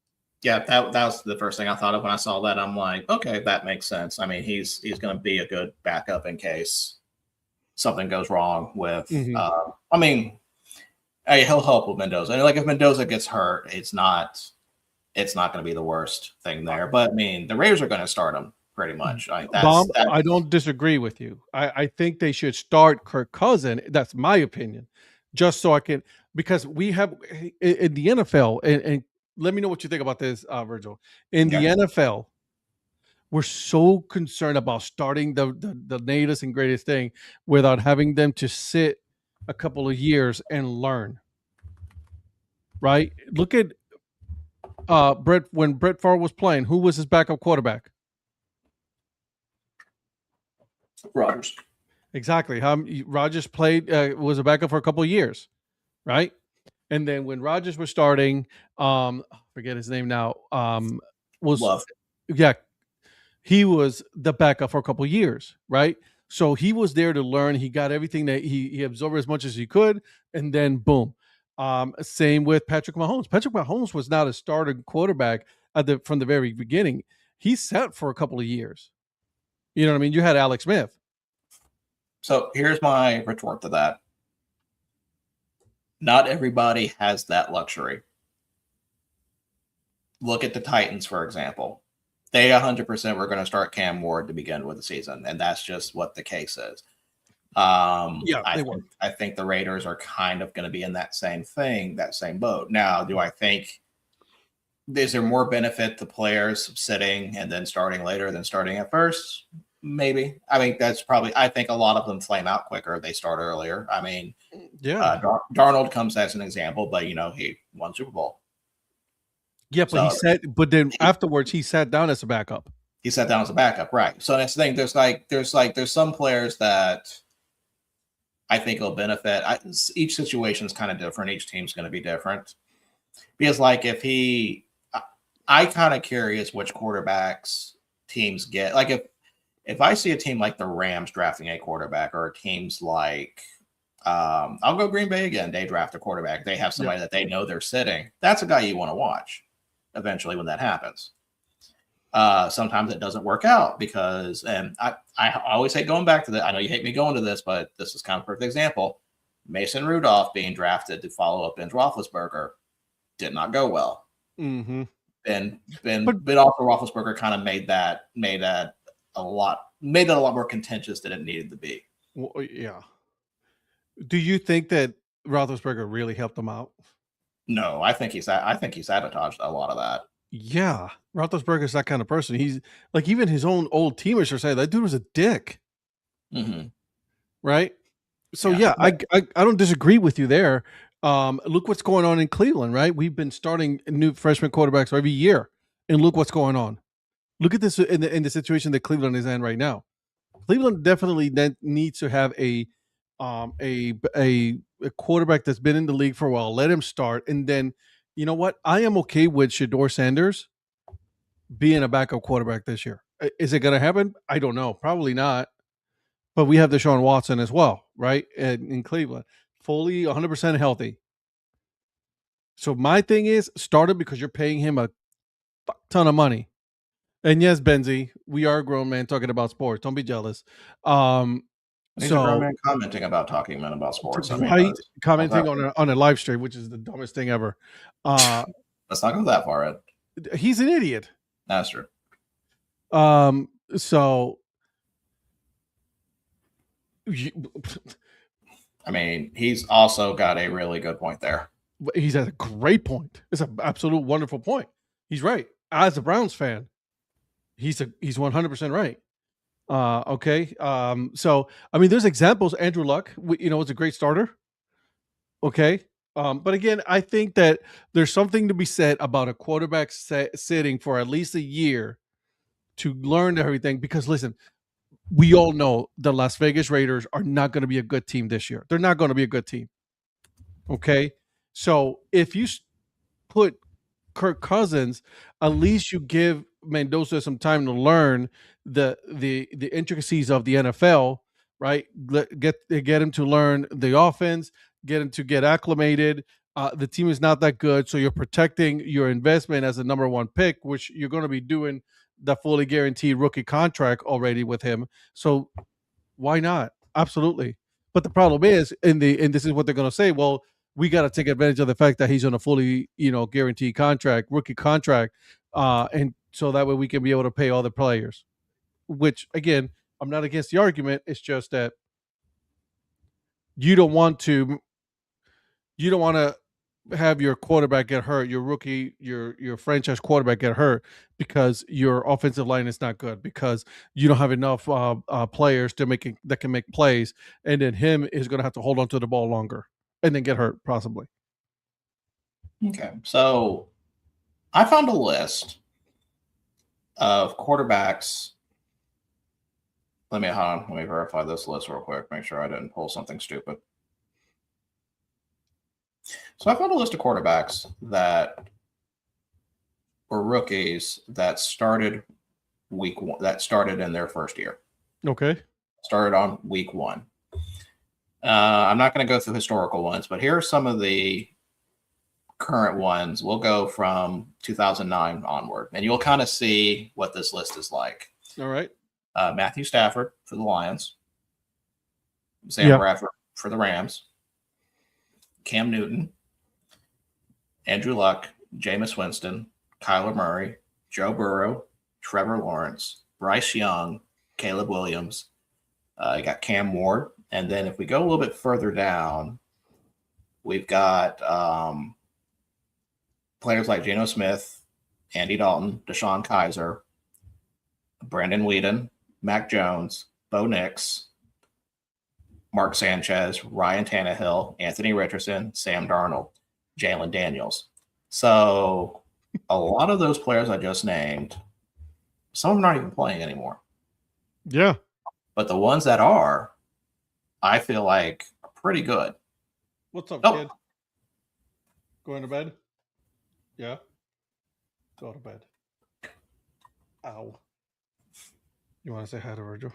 that was the first thing I thought of when I saw that. I'm like, okay, that makes sense. I mean, he's going to be a good backup in case something goes wrong with. Hmm. I mean, hey, he'll help with Mendoza. And like if Mendoza gets hurt, it's not going to be the worst thing there. But I mean, the Raiders are going to start him pretty much. Bomb, That's I don't disagree with you. I think they should start Kirk Cousin. That's my opinion. Just so I can, because we have in the NFL, and let me know what you think about this, Virgil. In the yeah. NFL, we're so concerned about starting the latest and greatest thing without having them to sit a couple of years and learn. Right? Look at Brett when Brett Favre was playing. Who was his backup quarterback? Rodgers. Exactly. Rogers played was a backup for a couple of years, right? And then when Rogers was starting, forget his name now, was Love. yeah, he was the backup for a couple of years, right? So he was there to learn. He got everything that he absorbed as much as he could, and then boom. Same with Patrick Mahomes. Patrick Mahomes was not a starting quarterback from the very beginning. He sat for a couple of years. You know what I mean? You had Alex Smith. So here's my retort to that. Not everybody has that luxury. Look at the Titans, for example. They 100% were going to start Cam Ward to begin with the season, and that's just what the case is. Yeah, they were. I think the Raiders are kind of going to be in that same thing, that same boat. Now, do I think is there more benefit to players sitting and then starting later than starting at first? Maybe. I mean, that's probably. I think a lot of them flame out quicker. They start earlier. I mean, Yeah. Darnold comes as an example, but he won Super Bowl. Yeah, but So but then afterwards he sat down as a backup. he sat down as a backup, right? So that's the thing. There's some players that I think will benefit. Each situation is kind of different. Each team's going to be different because, like, I kind of curious which quarterbacks teams get. Like, if I see a team like the Rams drafting a quarterback, or teams like, I'll go Green Bay again. They draft a quarterback. They have somebody that they know they're sitting. That's a guy you want to watch eventually when that happens. Sometimes it doesn't work out because, and I always hate going back to that. I know you hate me going to this, but this is kind of a perfect example. Mason Rudolph being drafted to follow up Ben Roethlisberger did not go well. Mm-hmm. Ben also Roethlisberger kind of made it a lot more contentious than it needed to be. Well, yeah. Do you think that Roethlisberger really helped him out? No, I think he sabotaged a lot of that. Yeah, Roethlisberger's that kind of person. He's like, even his own old teammates are saying that dude was a dick, Mm-hmm. right? So Yeah. yeah, I don't disagree with you there. Look what's going on in Cleveland, right? We've been starting new freshman quarterbacks every year, and look what's going on. Look at this in the situation that Cleveland is in right now. Cleveland definitely needs to have a quarterback that's been in the league for a while. Let him start, and then you know what? I am okay with Shador Sanders being a backup quarterback this year. Is it going to happen? I don't know. Probably not. But we have Deshaun Watson as well, right? In Cleveland, fully 100% healthy. So my thing is, start him because you're paying him a ton of money. And yes, Benzie, we are a grown man talking about sports. Don't be jealous. He's a grown So man commenting about talking men about sports. I mean, right, how's commenting that on work? a live stream, which is the dumbest thing ever. Let's not go that far, Ed. He's an idiot. That's true. So I mean, he's also got a really good point there. he's at a great point. It's an absolute wonderful point. He's right. As a Browns fan, he's 100% right. Okay. So I mean, there's examples. Andrew Luck, was a great starter. Okay. But again, I think that there's something to be said about a quarterback sitting for at least a year to learn everything. Because listen, we all know the Las Vegas Raiders are not going to be a good team this year. They're not going to be a good team. Okay. So if you put Kirk Cousins, at least you give Mendoza some time to learn the intricacies of the NFL, right? Get him to learn the offense, get him to get acclimated. The team is not that good, so you're protecting your investment as a number one pick, which you're going to be doing the fully guaranteed rookie contract already with him. So why not? Absolutely. But the problem is, and this is what they're going to say. Well, we got to take advantage of the fact that he's on a fully, guaranteed contract, rookie contract, and so that way we can be able to pay all the players. Which, again, I'm not against the argument. It's just that you don't want to have your quarterback get hurt, your rookie, your franchise quarterback get hurt because your offensive line is not good, because you don't have enough players that can make plays, and then him is going to have to hold on to the ball longer and then get hurt possibly. Okay, so I found a list of quarterbacks. Let me verify this list real quick. Make sure I didn't pull something stupid. So I found a list of quarterbacks that were rookies that started week one, that started in their first year. Okay. Started on week one. I'm not going to go through historical ones, but here are some of the current ones. We'll go from 2009 onward, and you'll kind of see what this list is like. All right. Matthew Stafford for the Lions. Sam Bradford for the Rams. Cam Newton. Andrew Luck. Jameis Winston. Kyler Murray. Joe Burrow. Trevor Lawrence. Bryce Young. Caleb Williams. You got Cam Ward. And then if we go a little bit further down, we've got players like Geno Smith, Andy Dalton, Deshaun Kaiser, Brandon Whedon, Mac Jones, Bo Nix, Mark Sanchez, Ryan Tannehill, Anthony Richardson, Sam Darnold, Jalen Daniels. So a lot of those players I just named, some of them aren't even playing anymore. Yeah. But the ones that are, I feel like are pretty good. What's up, kid? Going to bed? Yeah. Go to bed. Ow. You want to say hi to Virgil?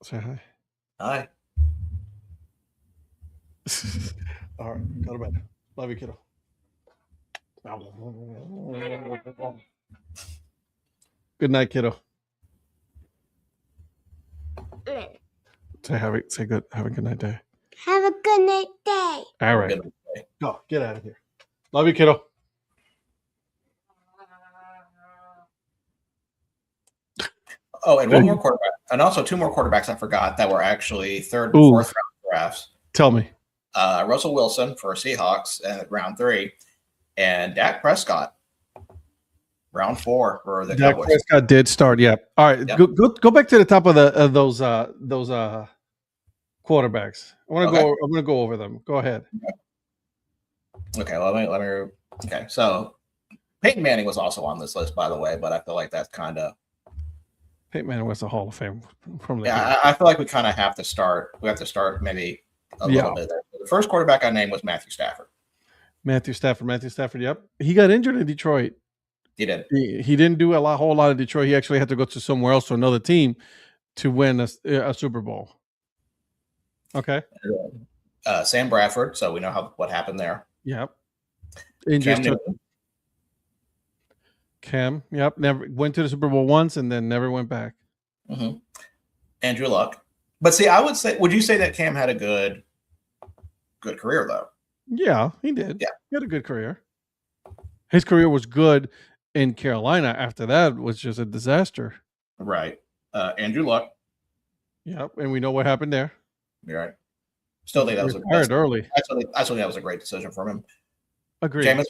Say hi. Hi. All right, go to bed. Love you, kiddo. Good night, kiddo. Have a good night day. Have a good night day. All right. Go, get out of here. Love you, kiddo. Oh, and one more quarterback, and also two more quarterbacks I forgot that were actually third and fourth round drafts. Tell me. Russell Wilson for Seahawks at round 3, and Dak Prescott, round 4 for the Cowboys. Dak Prescott did start. Yeah. All right. Yep. Go back to the top of those quarterbacks. I'm gonna go over them. Go ahead. Okay. Let me. Okay. So Peyton Manning was also on this list, by the way, but I feel like that's kind of. Peyton Manning was the Hall of Fame from the. Yeah, I feel like we kind of have to start. We have to start maybe a little bit there. The first quarterback I named was Matthew Stafford. Matthew Stafford. Yep. He got injured in Detroit. He did. He didn't do a whole lot of Detroit. He actually had to go to somewhere else, to another team, to win a Super Bowl. Okay. Sam Bradford. So we know what happened there. Yep. Cam, yep, never went to the Super Bowl once and then never went back. Mm-hmm. Andrew Luck. But see, I would you say that Cam had a good career though? Yeah, he did. Yeah. He had a good career. His career was good in Carolina. After that, it was just a disaster. Right. Andrew Luck. Yep, and we know what happened there. You're right. Still think that was retired early. I still think that was a great decision from him. Agreed. Jameis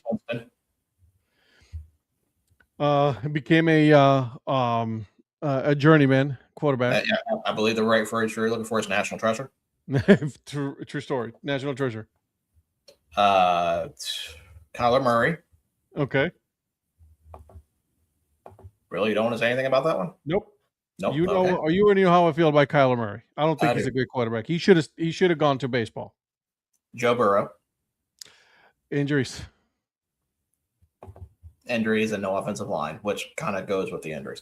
Winston. Became a journeyman quarterback. Yeah, I believe the right phrase you're looking for is national treasure. True story. National treasure. Kyler Murray. Okay. Really, you don't want to say anything about that one? Nope. Nope. You already know how I feel about Kyler Murray. I don't think he's a great quarterback. He should have gone to baseball. Joe Burrow. Injuries and no offensive line, which kind of goes with the injuries.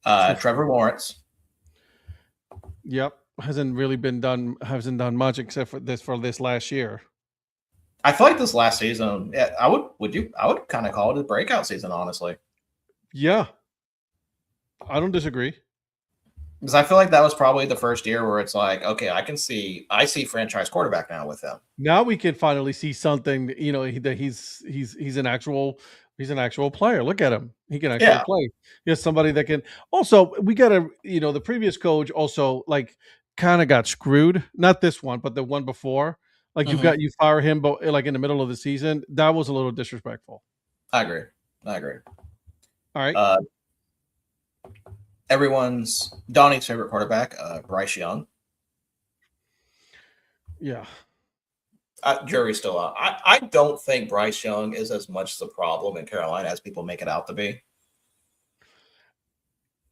Trevor Lawrence. Yep. Hasn't done much except for this last year. I feel like this last season, I would kind of call it a breakout season, honestly. Yeah. I don't disagree. Because I feel like that was probably the first year where it's like, okay, I see franchise quarterback now with him. Now we can finally see something, that he's an actual player. Look at him. He can actually play. He has somebody that can also, we gotta, the previous coach also kind of got screwed. Not this one, but the one before. Like you fire him, but like in the middle of the season, that was a little disrespectful. I agree. All right. Everyone's Donnie's favorite quarterback, Bryce Young. Yeah. Jury's still out. I don't think Bryce Young is as much the problem in Carolina as people make it out to be.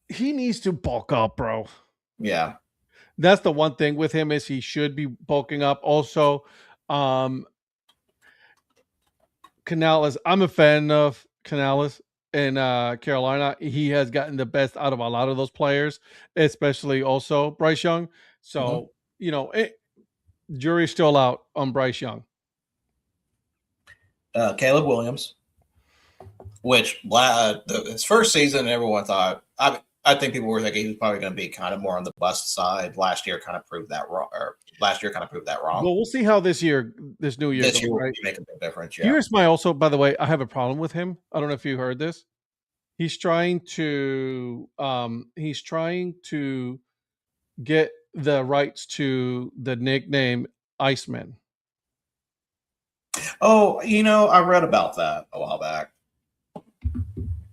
He needs to bulk up, bro. Yeah. That's the one thing with him is he should be bulking up. Also, Canales. I'm a fan of Canales in Carolina. He has gotten the best out of a lot of those players, especially also Bryce Young. So, jury's still out on Bryce Young. Caleb Williams, which his first season, everyone thought, I think people were thinking he was probably going to be kind of more on the bust side. Last year kind of proved that wrong. Well, we'll see how this new year goes, right? Make a big difference. Yeah. Here's by the way, I have a problem with him. I don't know if you heard this. He's trying to get the rights to the nickname Iceman. Oh, I read about that a while back.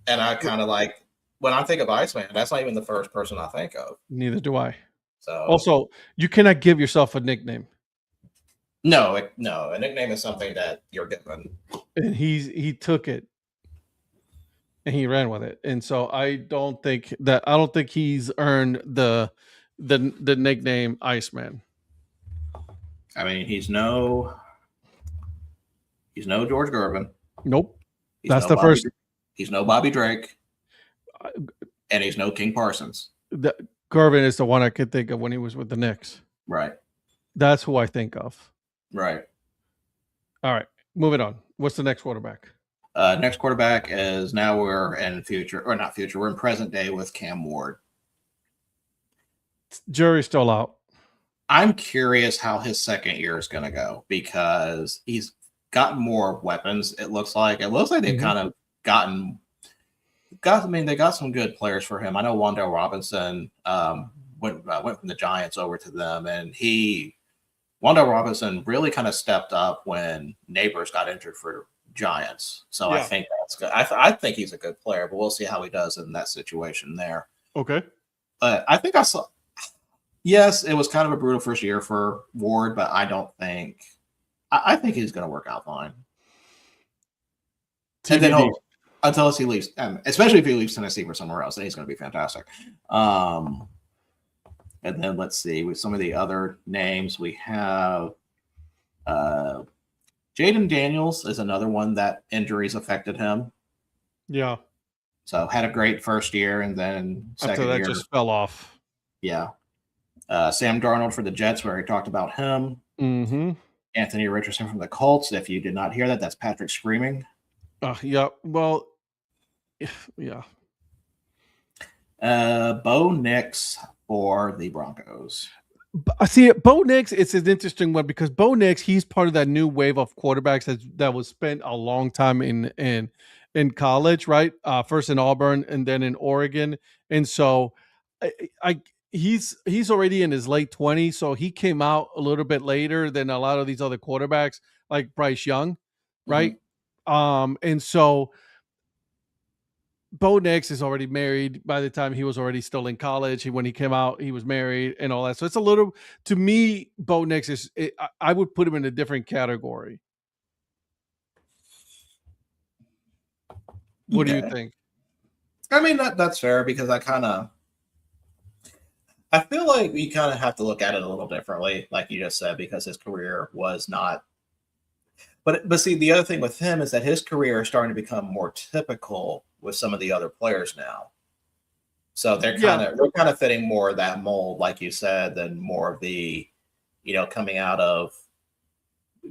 And I kind of when I think of Iceman, that's not even the first person I think of. Neither do I. So also, you cannot give yourself a nickname. No, a nickname is something that you're given. And he took it and he ran with it. And so I don't think he's earned the nickname Iceman. I mean, he's no George Gervin. Nope. That's the first. He's no Bobby Drake. And he's no King Parsons. Gervin is the one I could think of when he was with the Knicks. Right. That's who I think of. Right. All right. Moving on. What's the next quarterback? Next quarterback is now we're in future, or not future. We're in present day with Cam Ward. Jury's still out. I'm curious how his second year is going to go because he's gotten more weapons. It looks like they've kind of they got some good players for him. I know Wan'Dale Robinson went from the Giants over to them, and Wan'Dale Robinson really kind of stepped up when Neighbors got injured for Giants. So I think that's good. I think he's a good player, but we'll see how he does in that situation there. Okay. But I think I saw. Yes, it was kind of a brutal first year for Ward, but I don't think. I think he's going to work out fine. TBD. And then until he leaves, especially if he leaves Tennessee for somewhere else, then he's going to be fantastic. And then let's see, with some of the other names, we have Jaden Daniels is another one that injuries affected him. Yeah. So had a great first year, and then after that just fell off. Yeah. Sam Darnold for the Jets, where he talked about him. Mm-hmm. Anthony Richardson from the Colts. If you did not hear that, that's Patrick screaming. Yeah. Well, Yeah. Bo Nix for the Broncos. I see it. Bo Nix, it's an interesting one because Bo Nix, he's part of that new wave of quarterbacks that was spent a long time in college, right? First in Auburn and then in Oregon, and so I he's already in his late 20s, so he came out a little bit later than a lot of these other quarterbacks, like Bryce Young, right? And so Bo Nix is already married by the time he was already still in college. When he came out, he was married and all that. So it's a little, to me, Bo Nix I would put him in a different category. What do you think? I mean, that's fair because I feel like we kind of have to look at it a little differently, like you just said, because his career was not. But see, the other thing with him is that his career is starting to become more typical with some of the other players now. So they're kind of fitting more of that mold, like you said, than more of the, coming out of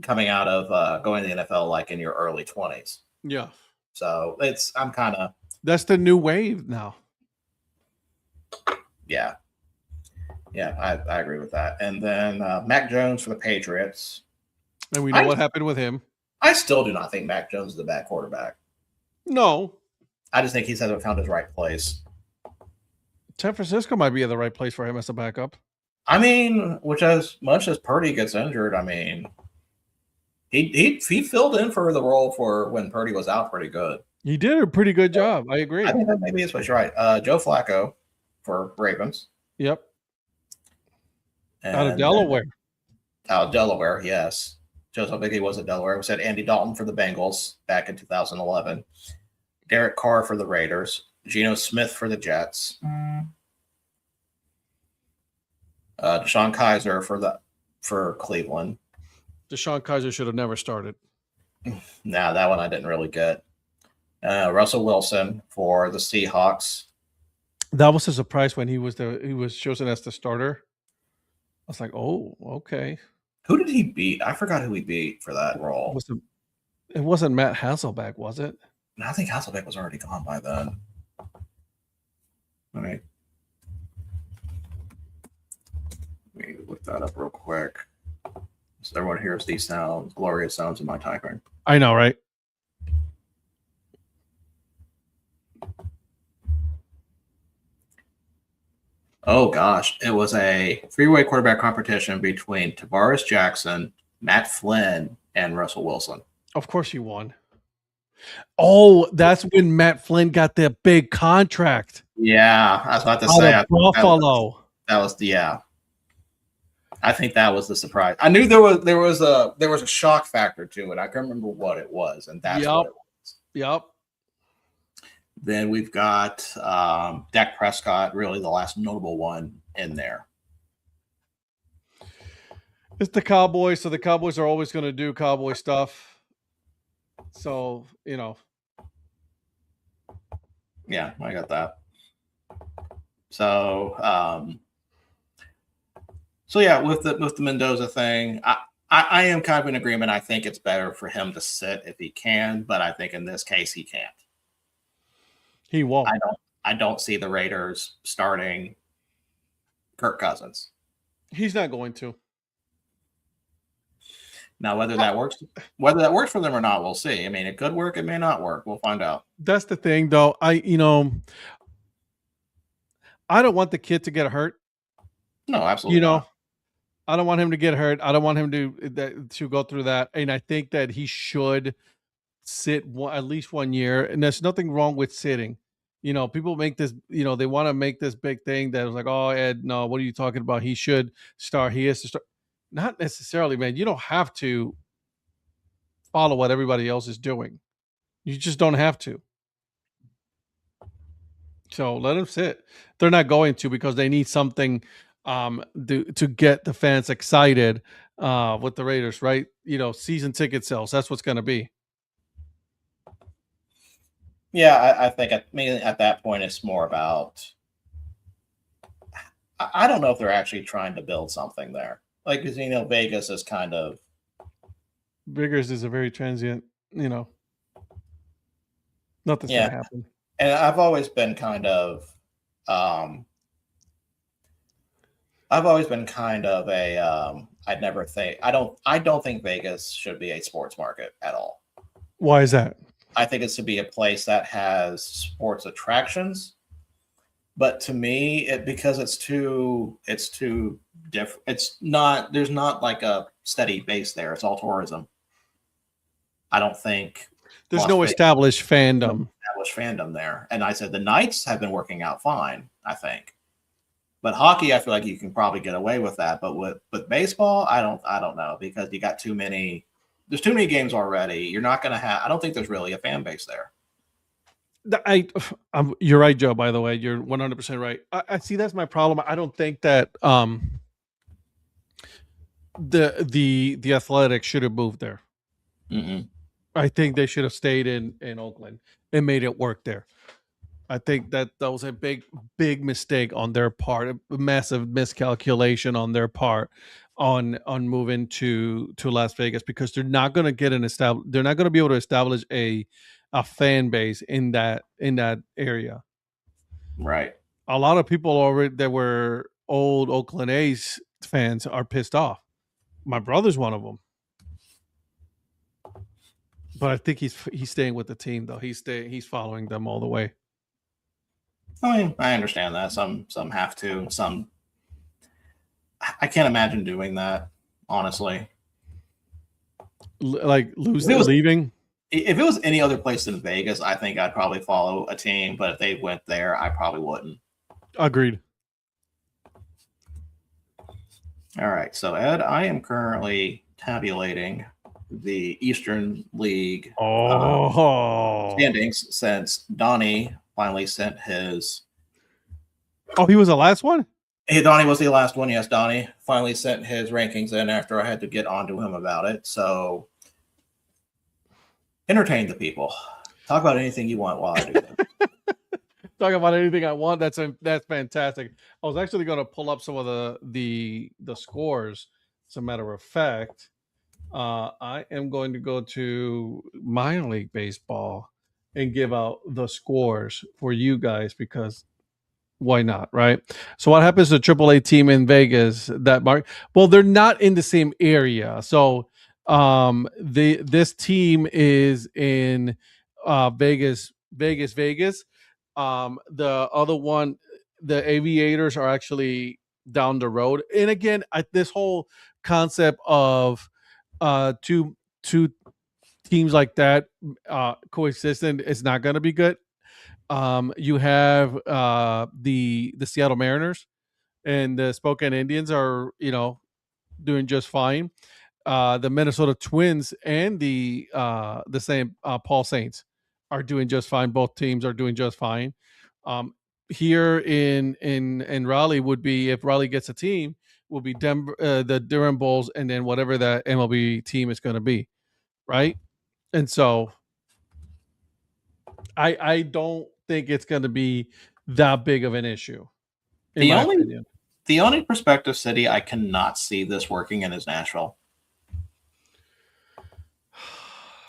going to the NFL like in your early 20s. Yeah. So that's the new wave now. Yeah. Yeah, I agree with that. And then Mac Jones for the Patriots. And we know what happened with him. I still do not think Mac Jones is a bad quarterback. No. I just think he hasn't found his right place. San Francisco might be in the right place for him as a backup. I mean, which as much as Purdy gets injured, I mean, he filled in for the role for when Purdy was out pretty good. He did a pretty good job. I agree. I think that maybe is what you're right. Joe Flacco for Ravens. Yep. And out of Delaware. Out of Delaware, yes. Shows how big he was at Delaware. We said Andy Dalton for the Bengals back in 2011. Derek Carr for the Raiders. Geno Smith for the Jets. Deshaun Kaiser for Cleveland. Deshaun Kaiser should have never started. Nah, that one I didn't really get. Russell Wilson for the Seahawks. That was a surprise when he was chosen as the starter. I was like, oh, okay. Who did he beat? I forgot who he beat for that role. It wasn't Matt Hasselbeck, was it? I think Hasselbeck was already gone by then. All right. Let me look that up real quick. So everyone hears these sounds, glorious sounds of my typing. I know, right? Oh, gosh. It was a three-way quarterback competition between Tavares Jackson, Matt Flynn, and Russell Wilson. Of course he won. Oh, that's when Matt Flynn got the big contract. Yeah, I was about to say. Buffalo. That was I think that was the surprise. I knew there was a shock factor to it. I can't remember what it was, and that's what it was. Yep. Then we've got Dak Prescott, really the last notable one in there. It's the Cowboys, so the Cowboys are always going to do Cowboy stuff. So, Yeah, I got that. So, yeah, with the Mendoza thing, I am kind of in agreement. I think it's better for him to sit if he can, but I think in this case he can't. He won't. I don't see the Raiders starting Kirk Cousins. He's not going to. Now, whether that works for them or not, we'll see. I mean, it could work, it may not work. We'll find out. That's the thing, though. I don't want the kid to get hurt. No, absolutely not. I don't want him to get hurt. I don't want him to go through that. And I think that he should sit at least 1 year. And there's nothing wrong with sitting. People make this, they want to make this big thing that was like, oh, Ed, no, what are you talking about? He should start. He has to start. Not necessarily, man. You don't have to follow what everybody else is doing. You just don't have to. So let them sit. They're not going to because they need something to get the fans excited with the Raiders, right? Season ticket sales. That's what's going to be. Yeah, I think at that point it's more about. I don't know if they're actually trying to build something there. Like, because Vegas is kind of. Vegas is a very transient. Nothing's going to happen. And I've always been kind of a I don't think Vegas should be a sports market at all. Why is that? I think it's to be a place that has sports attractions. But to me, because it's too different. It's not. There's not like a steady base there. It's all tourism. I don't think There's no established fandom. There. And I said the Knights have been working out fine, I think. But hockey, I feel like you can probably get away with that. But with baseball, I don't know, because you got too many. There's too many games already. You're not going to have. I don't think there's really a fan base there. You're right, Joe. By the way, you're 100% right. I see that's my problem. I don't think that the Athletics should have moved there. Mm-mm. I think they should have stayed in Oakland and made it work there. I think that was a big mistake on their part, a massive miscalculation on their part on moving to Las Vegas, because they're not going to get they're not going to be able to establish a fan base in that area. Right. A lot of people already that were old Oakland A's fans are pissed off. My brother's one of them. But I think he's staying with the team though. He's following them all the way. I mean, I understand that. Some have to. Some I can't imagine doing that, honestly. Like leaving. If it was any other place than Vegas, I think I'd probably follow a team. But if they went there, I probably wouldn't. Agreed. All right. So, Ed, I am currently tabulating the Eastern League standings since Donnie finally sent his. Oh, he was the last one? Hey, Donnie was the last one. Yes, Donnie finally sent his rankings in after I had to get onto him about it. So, entertain the people. Talk about anything you want while I do that. Talk about anything I want. That's fantastic. I was actually going to pull up some of the scores. As a matter of fact, I am going to go to minor league baseball and give out the scores for you guys, because why not, right? So what happens to AAA team in Vegas that well, they're not in the same area. So this team is in Vegas. The other one, the Aviators, are actually down the road. And again, this whole concept of two teams like that coexisting is not going to be good. You have the Seattle Mariners and the Spokane Indians are doing just fine. The Minnesota Twins and the same Paul Saints are doing just fine. Both teams are doing just fine. Here in Raleigh would be, if Raleigh gets a team, will be Denver, the Durham Bulls, and then whatever that MLB team is going to be, right? And so I don't think it's going to be that big of an issue. The only prospective city I cannot see this working in is Nashville.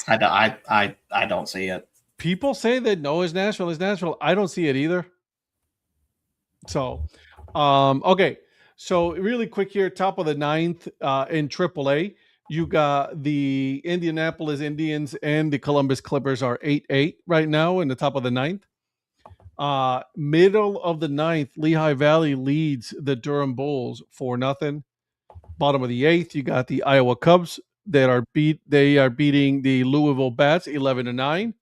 I don't see it. People say that no, is Nashville. I don't see it either. So, okay. So really quick here, top of the ninth in AAA, you got the Indianapolis Indians and the Columbus Clippers are 8-8 right now in the top of the ninth. Middle of the ninth, Lehigh Valley leads the Durham Bulls 4-0. Bottom of the eighth, you got the Iowa Cubs that are beating the Louisville Bats 11-9.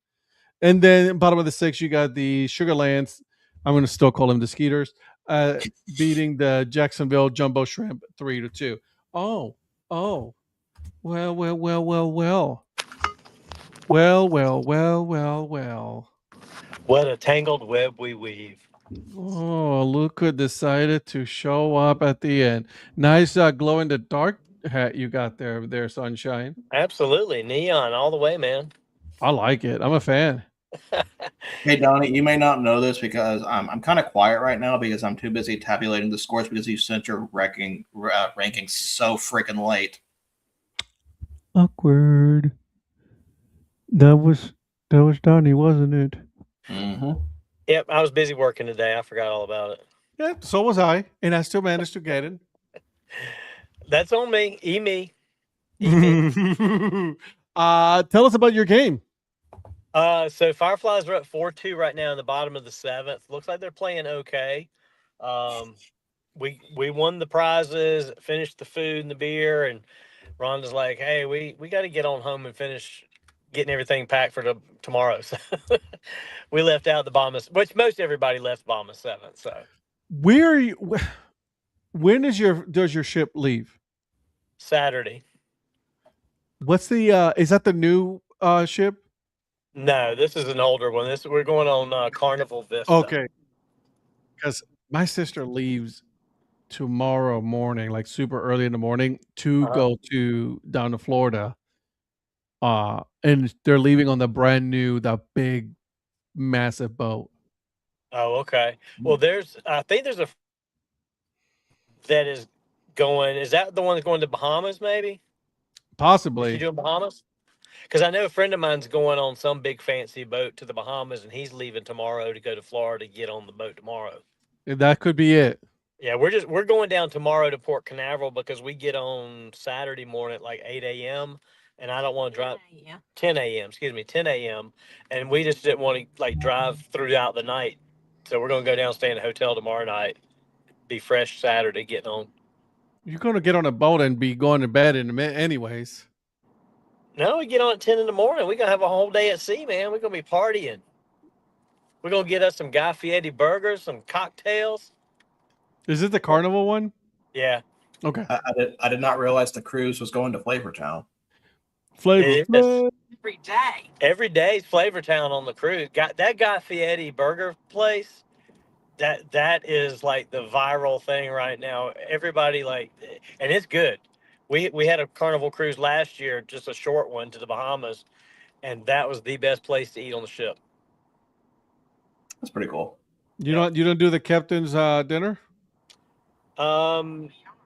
And then bottom of the sixth, you got the Sugarlands. I'm going to still call them the Skeeters, beating the Jacksonville Jumbo Shrimp 3-2. Oh, well. What a tangled web we weave. Oh, look who decided to show up at the end. Nice glow in the dark hat you got there, Sunshine. Absolutely. Neon all the way, man. I like it. I'm a fan. Hey, Donnie, you may not know this because I'm kind of quiet right now because I'm too busy tabulating the scores because you sent your ranking so freaking late. Awkward. That was Donnie, wasn't it? Mm-hmm. Yep, I was busy working today. I forgot all about it. Yeah, so was I, and I still managed to get it. That's on me. Me. Me. Tell us about your game. So Fireflies are at 4-2 right now in the bottom of the 7th. Looks like they're playing okay. We won the prizes, finished the food and the beer, and Rhonda's like, "Hey, we got to get on home and finish getting everything packed for tomorrow." So we left out the bottom of, which most everybody left the bottom of 7th. So Where are you? When does your ship leave? Saturday. What's the is that the new ship? No, this is an older one. We're going on Carnival Vista. Okay. Because my sister leaves tomorrow morning, like super early in the morning, to go down to Florida. And they're leaving on the brand new, that big, massive boat. Oh, okay. Well, I think there's a that is going. Is that the one that's going to Bahamas? Maybe. Is she Possibly. doing Bahamas? Because I know a friend of mine's going on some big fancy boat to the Bahamas, and he's leaving tomorrow to go to Florida to get on the boat tomorrow. That could be it. Yeah, we're going down tomorrow to Port Canaveral because we get on Saturday morning at like 8 a.m. and I don't want to drive 10 a.m. Excuse me, 10 a.m. and we just didn't want to like drive throughout the night, so we're going to go down, stay in a hotel tomorrow night, be fresh Saturday getting on. You're going to get on a boat and be going to bed in a minute anyways. No, we get on at 10 in the morning. We're going to have a whole day at sea, man. We're going to be partying. We're going to get us some Guy Fieri burgers, some cocktails. Is it the Carnival one? Yeah. Okay. I did not realize the cruise was going to Flavortown. Every day. Every day is Flavortown on the cruise. Got that Guy Fieri burger place. That is like the viral thing right now. Everybody and it's good. We had a Carnival cruise last year, just a short one to the Bahamas, and that was the best place to eat on the ship. That's pretty cool. You don't do the captain's dinner?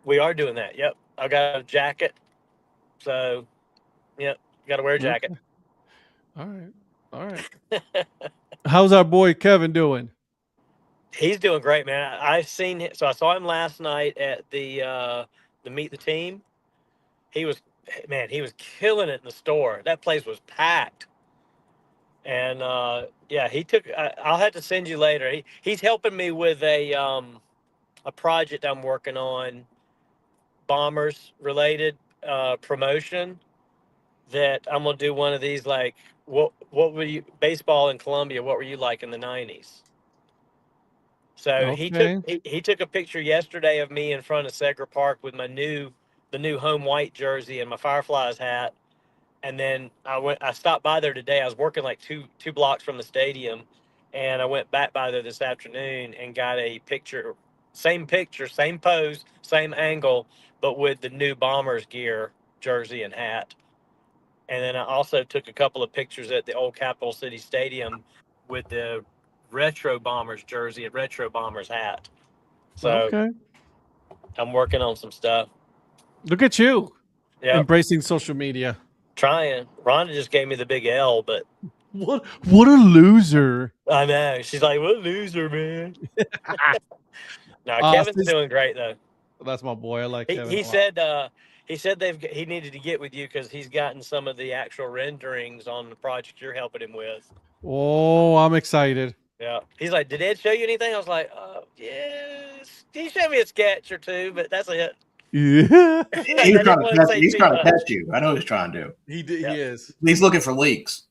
We are doing that. Yep. I got a jacket. So, yep, got to wear a jacket. Okay. All right. How's our boy Kevin doing? He's doing great, man. I've seen him. So I saw him last night at the Meet the Team. He was killing it in the store. That place was packed. And he took. I'll have to send you later. He's helping me with a project I'm working on, Bombers related promotion. That I'm gonna do one of these like what were you baseball in Columbia? What were you like in the '90s? So Okay. he took a picture yesterday of me in front of Segra Park with the new home white jersey and my Fireflies hat. And then I stopped by there today. I was working like two blocks from the stadium, and I went back by there this afternoon and got a picture, same pose, same angle, but with the new Bombers gear, jersey and hat. And then I also took a couple of pictures at the old Capital City Stadium with the Retro Bombers jersey and Retro Bombers hat. So okay. I'm working on some stuff. Look at you. Yeah. Embracing social media. Trying. Rhonda just gave me the big L, but what a loser. I know. She's like, what a loser, man. No, Kevin's doing great though. That's my boy. I like Kevin. He said he needed to get with you because he's gotten some of the actual renderings on the project you're helping him with. Oh, I'm excited. Yeah. He's like, did Ed show you anything? I was like, yes. He showed me a sketch or two, but that's it. Yeah. He's trying to test you. I know what he's trying to do. He is. He's looking for leaks.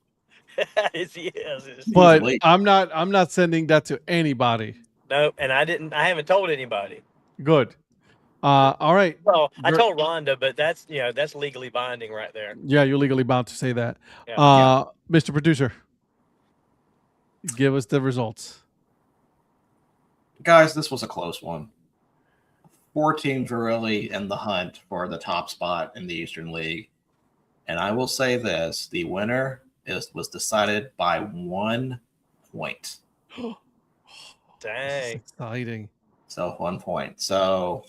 He is. But I'm not sending that to anybody. No, and I haven't told anybody. Good. All right. Well, I told Rhonda, but that's legally binding right there. Yeah, you're legally bound to say that. Yeah. Mr. Producer, give us the results. Guys, this was a close one. 4 teams were really in the hunt for the top spot in the Eastern League. And I will say this, the winner was decided by 1 point. Dang. That's exciting. So 1 point. So,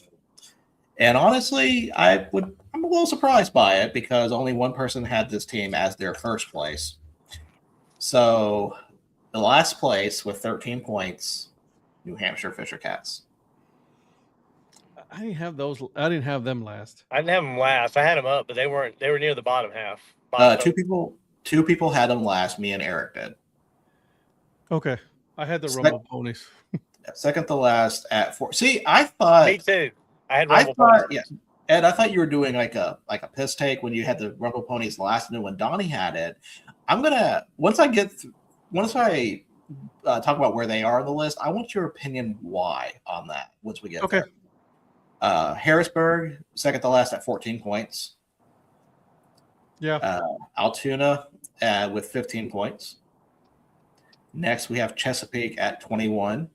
and honestly, I'm a little surprised by it because only one person had this team as their first place. So The last place with 13 points, New Hampshire Fisher Cats. I didn't have those. I didn't have them last. I didn't have them last. I had them up, but they weren't. They were near the bottom half. Two people had them last. Me and Eric did. Okay, I had the Rumble Ponies. Second to last at 4. See, I thought Me too. I had Rumble Ponies. Yeah, Ed, I thought you were doing like a piss take when you had the Rumble Ponies last, and then when Donnie had it. I'm gonna once I talk about where they are on the list, I want your opinion why on that once we get there. Harrisburg, second to last at 14 points. Yeah. Altoona with 15 points. Next, we have Chesapeake at 21.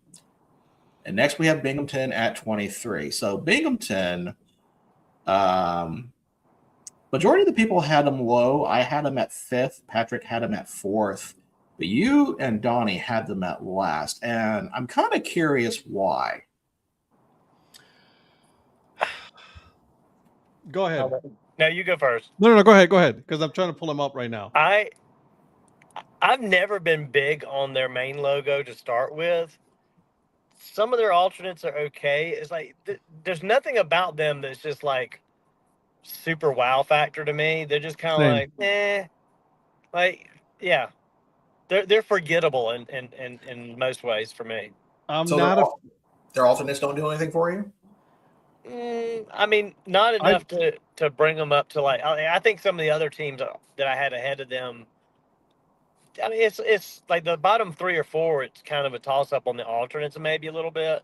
And next, we have Binghamton at 23. So Binghamton, majority of the people had them low. I had them at 5th. Patrick had them at 4th. But you and Donnie had them at last. And I'm kind of curious why. Go ahead. No, you go first. No. Go ahead. Because I'm trying to pull them up right now. I've never been big on their main logo to start with. Some of their alternates are okay. It's like there's nothing about them that's just like super wow factor to me. They're just kind of like yeah. They're forgettable in most ways for me. Their alternates don't do anything for you? I mean, not enough to bring them up to like. I think some of the other teams that I had ahead of them. I mean, it's like the bottom 3 or 4. It's kind of a toss up on the alternates, maybe a little bit.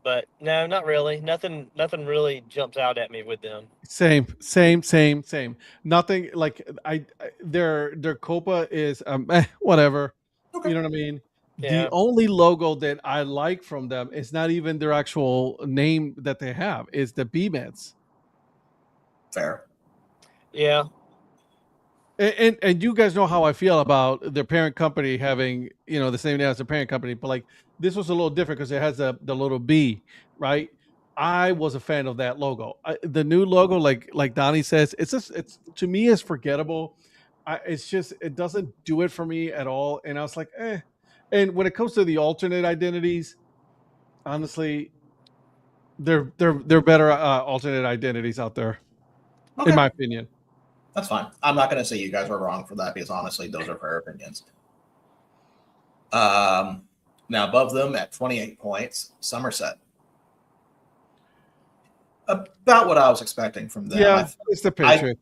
But no, not really. Nothing really jumps out at me with them. Same. Nothing like their Copa is whatever. Okay. You know what I mean? Yeah. The only logo that I like from them is not even their actual name that they have. Is the B-Meds. Fair. Yeah. And you guys know how I feel about their parent company having, the same name as the parent company, but like this was a little different because it has the little B, right? I was a fan of that logo. The new logo, like Donnie says, it's to me is forgettable. It doesn't do it for me at all. And I was like, eh. And when it comes to the alternate identities, honestly, they're better alternate identities out there, in my opinion. That's fine. I'm not going to say you guys were wrong for that because honestly, those are fair opinions. Now above them at 28 points, Somerset. About what I was expecting from them. Yeah, it's the Patriots.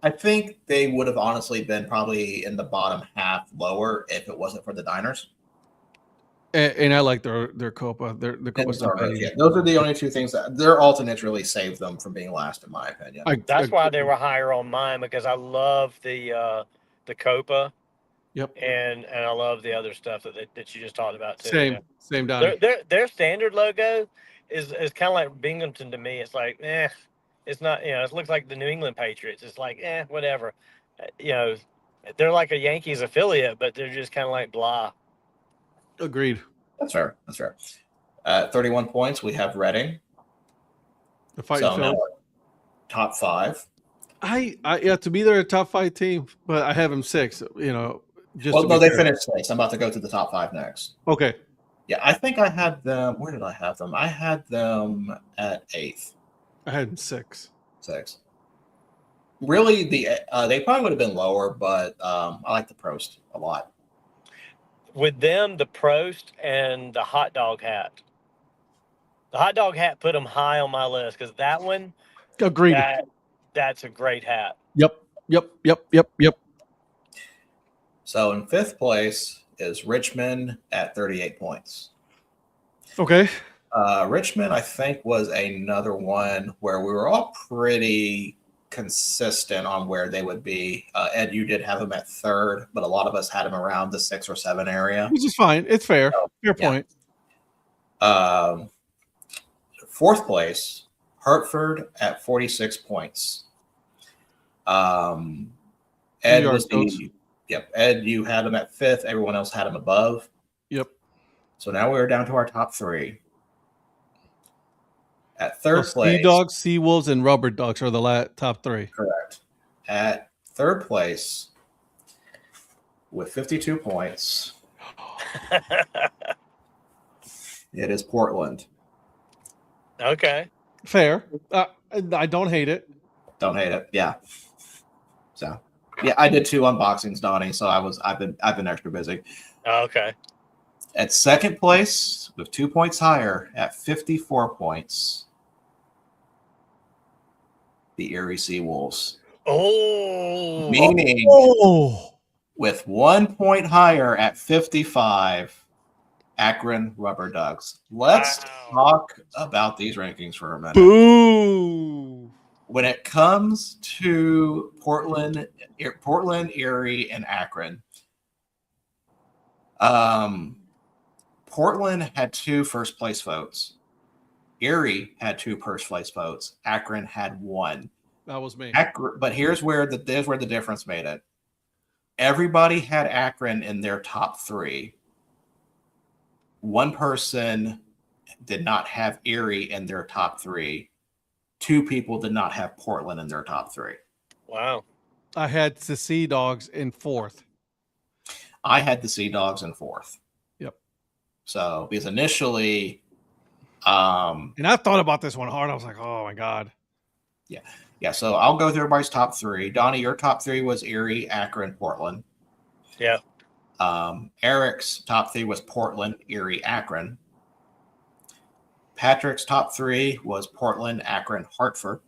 I think they would have honestly been probably in the bottom half lower if it wasn't for the Diners. And I like their Copa. Their Copa's not bad. Yeah, those are the only two things that their alternates really saved them from being last, in my opinion. That's why they were higher on mine because I love the Copa. Yep. And I love the other stuff that you just talked about too. Same Donnie. Their standard logo is kind of like Binghamton to me. It's like it's not it looks like the New England Patriots. It's like whatever. They're like a Yankees affiliate, but they're just kind of like blah. Agreed. That's fair. 31 points. We have Reading. The fight film. Top 5. To me they're a top 5 team, but I have them 6. They finished 6. I'm about to go to the top 5 next. Okay. Yeah, I think I had them. Where did I have them? I had them at 8th. I had them 6. Really, they probably would have been lower, but I like the Prost a lot. With them, the Prost and the hot dog hat. The hot dog hat put them high on my list because that one. Agreed. That's a great hat. Yep. So in 5th place is Richmond at 38 points. Okay. Richmond, I think, was another one where we were all pretty consistent on where they would be. Ed, you did have them at 3rd, but a lot of us had them around the 6 or 7 area. Which is fine. It's fair. Fair point. 4th place, Hartford at 46 points. Ed was Ed, you had them at 5th. Everyone else had them above. Yep. So now we're down to our top 3. At 3rd place, Sea Dogs, Sea Wolves, and Rubber Ducks are the top 3. Correct. At 3rd place, with 52 points. It is Portland. Okay. Fair. I don't hate it. Don't hate it. Yeah. So yeah, I did 2 unboxings, Donnie. So I've been extra busy. Okay. At second place, with 2 points higher, at 54 points, the Erie Seawolves. Oh. Meaning, with 1 point higher at 55, Akron Rubber Ducks. Let's talk about these rankings for a minute. Boo! When it comes to Portland, Erie, and Akron, Portland had 2 first place votes. Erie had 2 first place votes. Akron had 1. That was me. But here's where the difference made it. Everybody had Akron in their top 3. One person did not have Erie in their top 3. 2 people did not have Portland in their top 3. Wow. I had the Sea Dogs in 4th. I had the Sea Dogs in 4th. Yep. So because initially, and I thought about this one hard. I was like, oh my God. Yeah. So I'll go through everybody's top 3. Donnie, your top 3 was Erie, Akron, Portland. Yeah. Eric's top 3 was Portland, Erie, Akron. Patrick's top 3 was Portland, Akron, Hartford,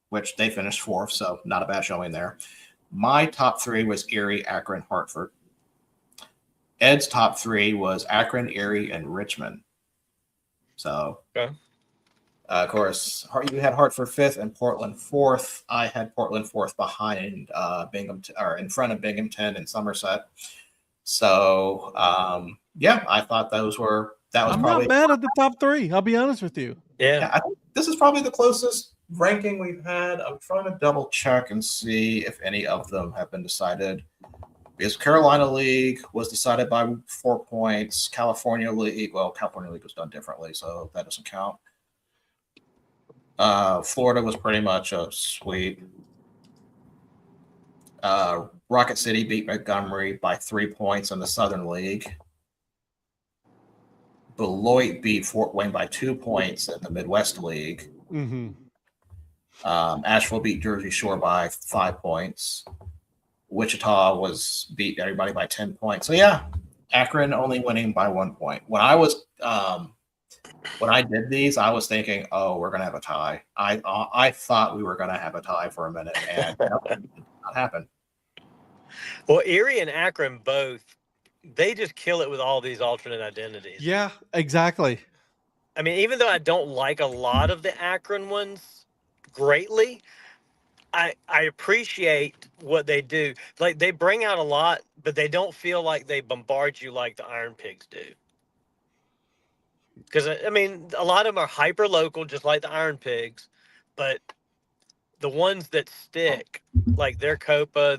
which they finished 4th, so not a bad showing there. My top 3 was Erie, Akron, Hartford. Ed's top 3 was Akron, Erie, and Richmond. So, okay. Of course, you had Hartford 5th and Portland 4th. I had Portland 4th behind Binghamton, or in front of Binghamton and Somerset. So, yeah, I thought I'm probably not mad at the top 3. I'll be honest with you. Yeah. I think this is probably the closest ranking we've had. I'm trying to double check and see if any of them have been decided. Because Carolina League was decided by 4 points. California League was done differently, so that doesn't count. Florida was pretty much a sweep. Rocket City beat Montgomery by 3 points in the Southern League. Beloit beat Fort Wayne by 2 points in the Midwest League. Mm-hmm. Asheville beat Jersey Shore by 5 points. Wichita beat everybody by 10 points. So yeah, Akron only winning by 1 point. When I did these, I was thinking, oh, we're gonna have a tie. I thought we were gonna have a tie for a minute, and that did not happen. Well, Erie and Akron both, they just kill it with all these alternate identities. Yeah, exactly. I mean, even though I don't like a lot of the Akron ones greatly, I appreciate what they do. Like, they bring out a lot, but they don't feel like they bombard you like the Iron Pigs do. Because, I mean, a lot of them are hyper local, just like the Iron Pigs, but the ones that stick, like their Copa,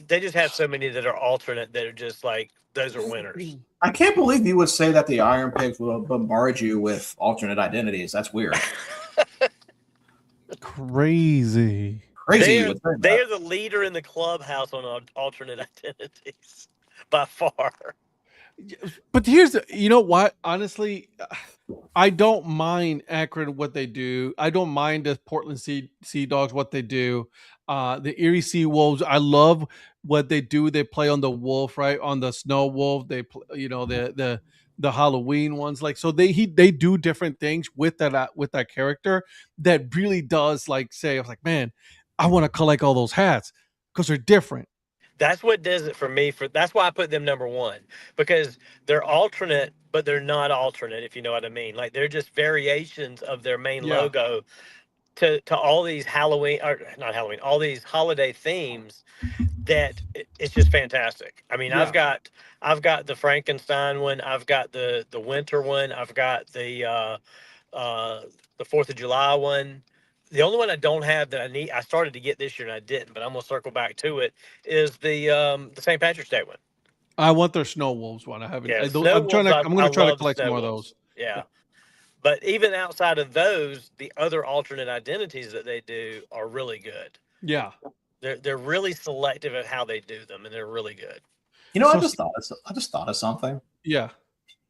they just have so many that are alternate that are just like, those are winners. I can't believe you would say that the Iron Pigs will bombard you with alternate identities. That's weird. Crazy. They are the leader in the clubhouse on alternate identities by far. But you know what? Honestly, I don't mind Akron what they do. I don't mind the Portland Sea Dogs what they do. The Erie Sea Wolves, I love what they do. They play on the wolf, right? On the snow wolf. They play, the Halloween ones. Like, so they do different things with that character that really does, like, say, I was like, man, I want to collect all those hats because they're different. That's what does it for me. That's why I put them number 1, because they're alternate, but they're not alternate, if you know what I mean. Like, they're just variations of their main logo to all these all these holiday themes that it's just fantastic. I mean, I've got the Frankenstein one, I've got the winter one, I've got the 4th of July one. The only one I don't have that I started to get this year and I didn't, but I'm gonna circle back to it, is the St. Patrick's Day one. I want their Snow Wolves one. I haven't. Yeah, I'm going to try to collect more of those. Yeah. But even outside of those, the other alternate identities that they do are really good. Yeah. They're really selective at how they do them, and they're really good. You know, So- I just thought of something. Yeah.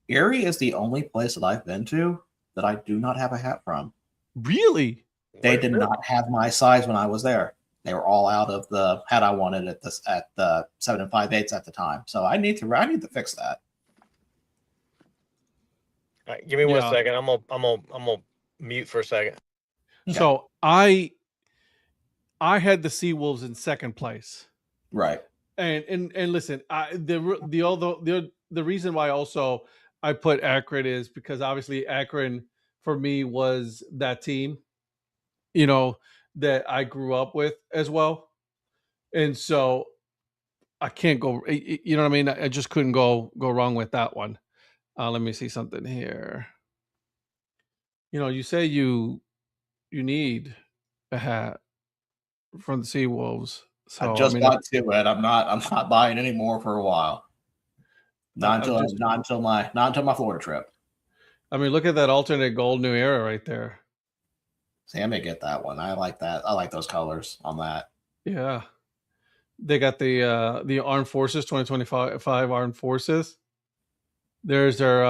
Erie is the only place that I've been to that I do not have a hat from. Really? They did not have my size when I was there. They were all out of the hat I wanted at the 7 5/8 at the time. So I need to fix that. All right, give me 1 Yeah. second. I'm gonna mute for a second. Okay. So I had the Seawolves in second place. Right. And listen, the reason why also I put Akron is because obviously Akron for me was that team, you know, that I grew up with as well, and so I can't go. You know what I mean? I just couldn't go wrong with that one. Let me see something here. You know, you say you need a hat from the Seawolves. So I just mean, got to it. I'm not buying any more for a while. Not I'm until my Florida trip. I mean, look at that alternate gold new era right there. See, I may get that one. I like that. I like those colors on that. Yeah. They got the Armed Forces 2025 Armed Forces. There's their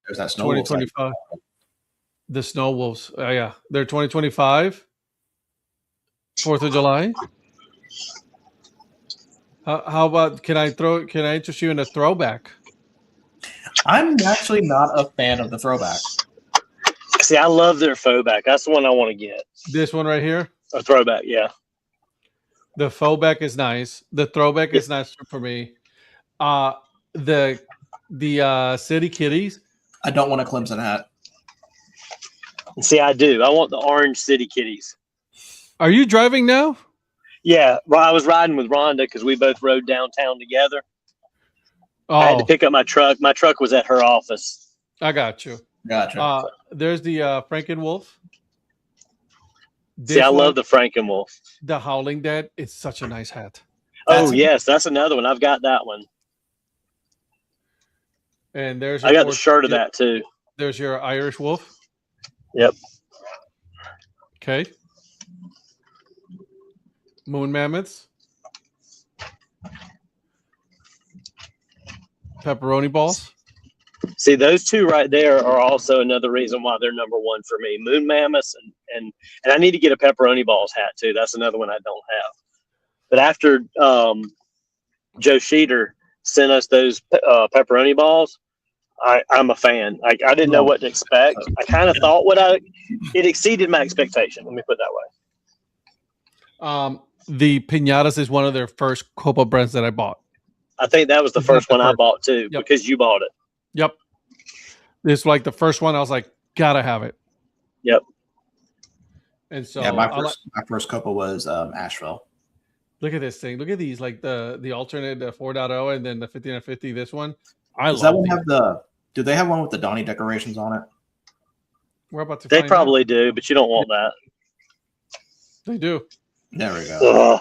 There's that snow wolf 2025 the Snow Wolves. Yeah. They're 2025 4th of July. How about can I interest you in a throwback? I'm actually not a fan of the throwback. See, I love their throwback. That's the one I want to get. This one right here. A throwback, yeah. The throwback is nice. The throwback is nice for me. The City Kitties. I don't want a Clemson hat. See, I do. I want the orange City Kitties. Are you driving now? Yeah, well, I was riding with Rhonda because we both rode downtown together. Oh, I had to pick up my truck. My truck was at her office. I got you. Gotcha. There's the Frankenwolf. See, I love the Frankenwolf. the Howling Dead. It's such a nice hat. Yes, that's another one. I've got that one. And there's I got the shirt of that too. There's your Irish Wolf. Yep. Okay. Moon Mammoths. Pepperoni Balls. See, those two right there are also another reason why they're number one for me. Moon Mammoths and I need to get a Pepperoni Balls hat too. That's another one I don't have. But after Joe Sheeter sent us those Pepperoni Balls, I'm a fan. I didn't know what to expect. I kind of thought it exceeded my expectation. Let me put it that way. The Pinatas is one of their first Copa brands that I bought. I think that was the first one I bought too, because you bought it. Yep. It's like the first one. I was like, gotta have it. Yep. And so yeah, my first Copa was Asheville. Look at this thing. Look at these, like the alternate 4.0 and then the 5950. This one. Does that one have do they have one with the Donnie decorations on it? We're about to They find probably out. do, but you don't want that. They do. There we go. Ugh.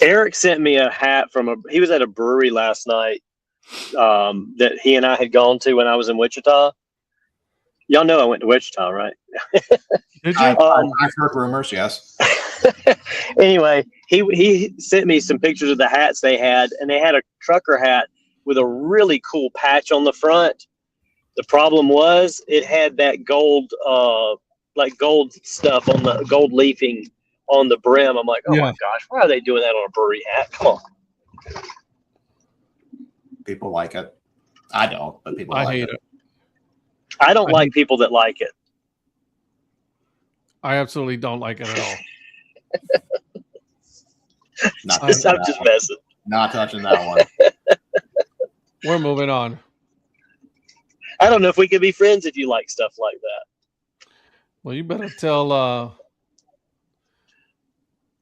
Eric sent me a hat he was at a brewery last night that he and I had gone to when I was in Wichita. Y'all know I went to Wichita, right? Did you? I've heard rumors, yes. Anyway, he sent me some pictures of the hats they had, and they had a trucker hat with a really cool patch on the front. The problem was it had that gold, like gold stuff on the gold leafing on the brim. I'm like, oh my gosh, why are they doing that on a brewery hat? Come on. People like it. I don't, but people like hate it. I don't like people that like it. I absolutely don't like it at all. I'm just messing. Not touching that one. We're moving on. I don't know if we could be friends if you like stuff like that. Well, you better tell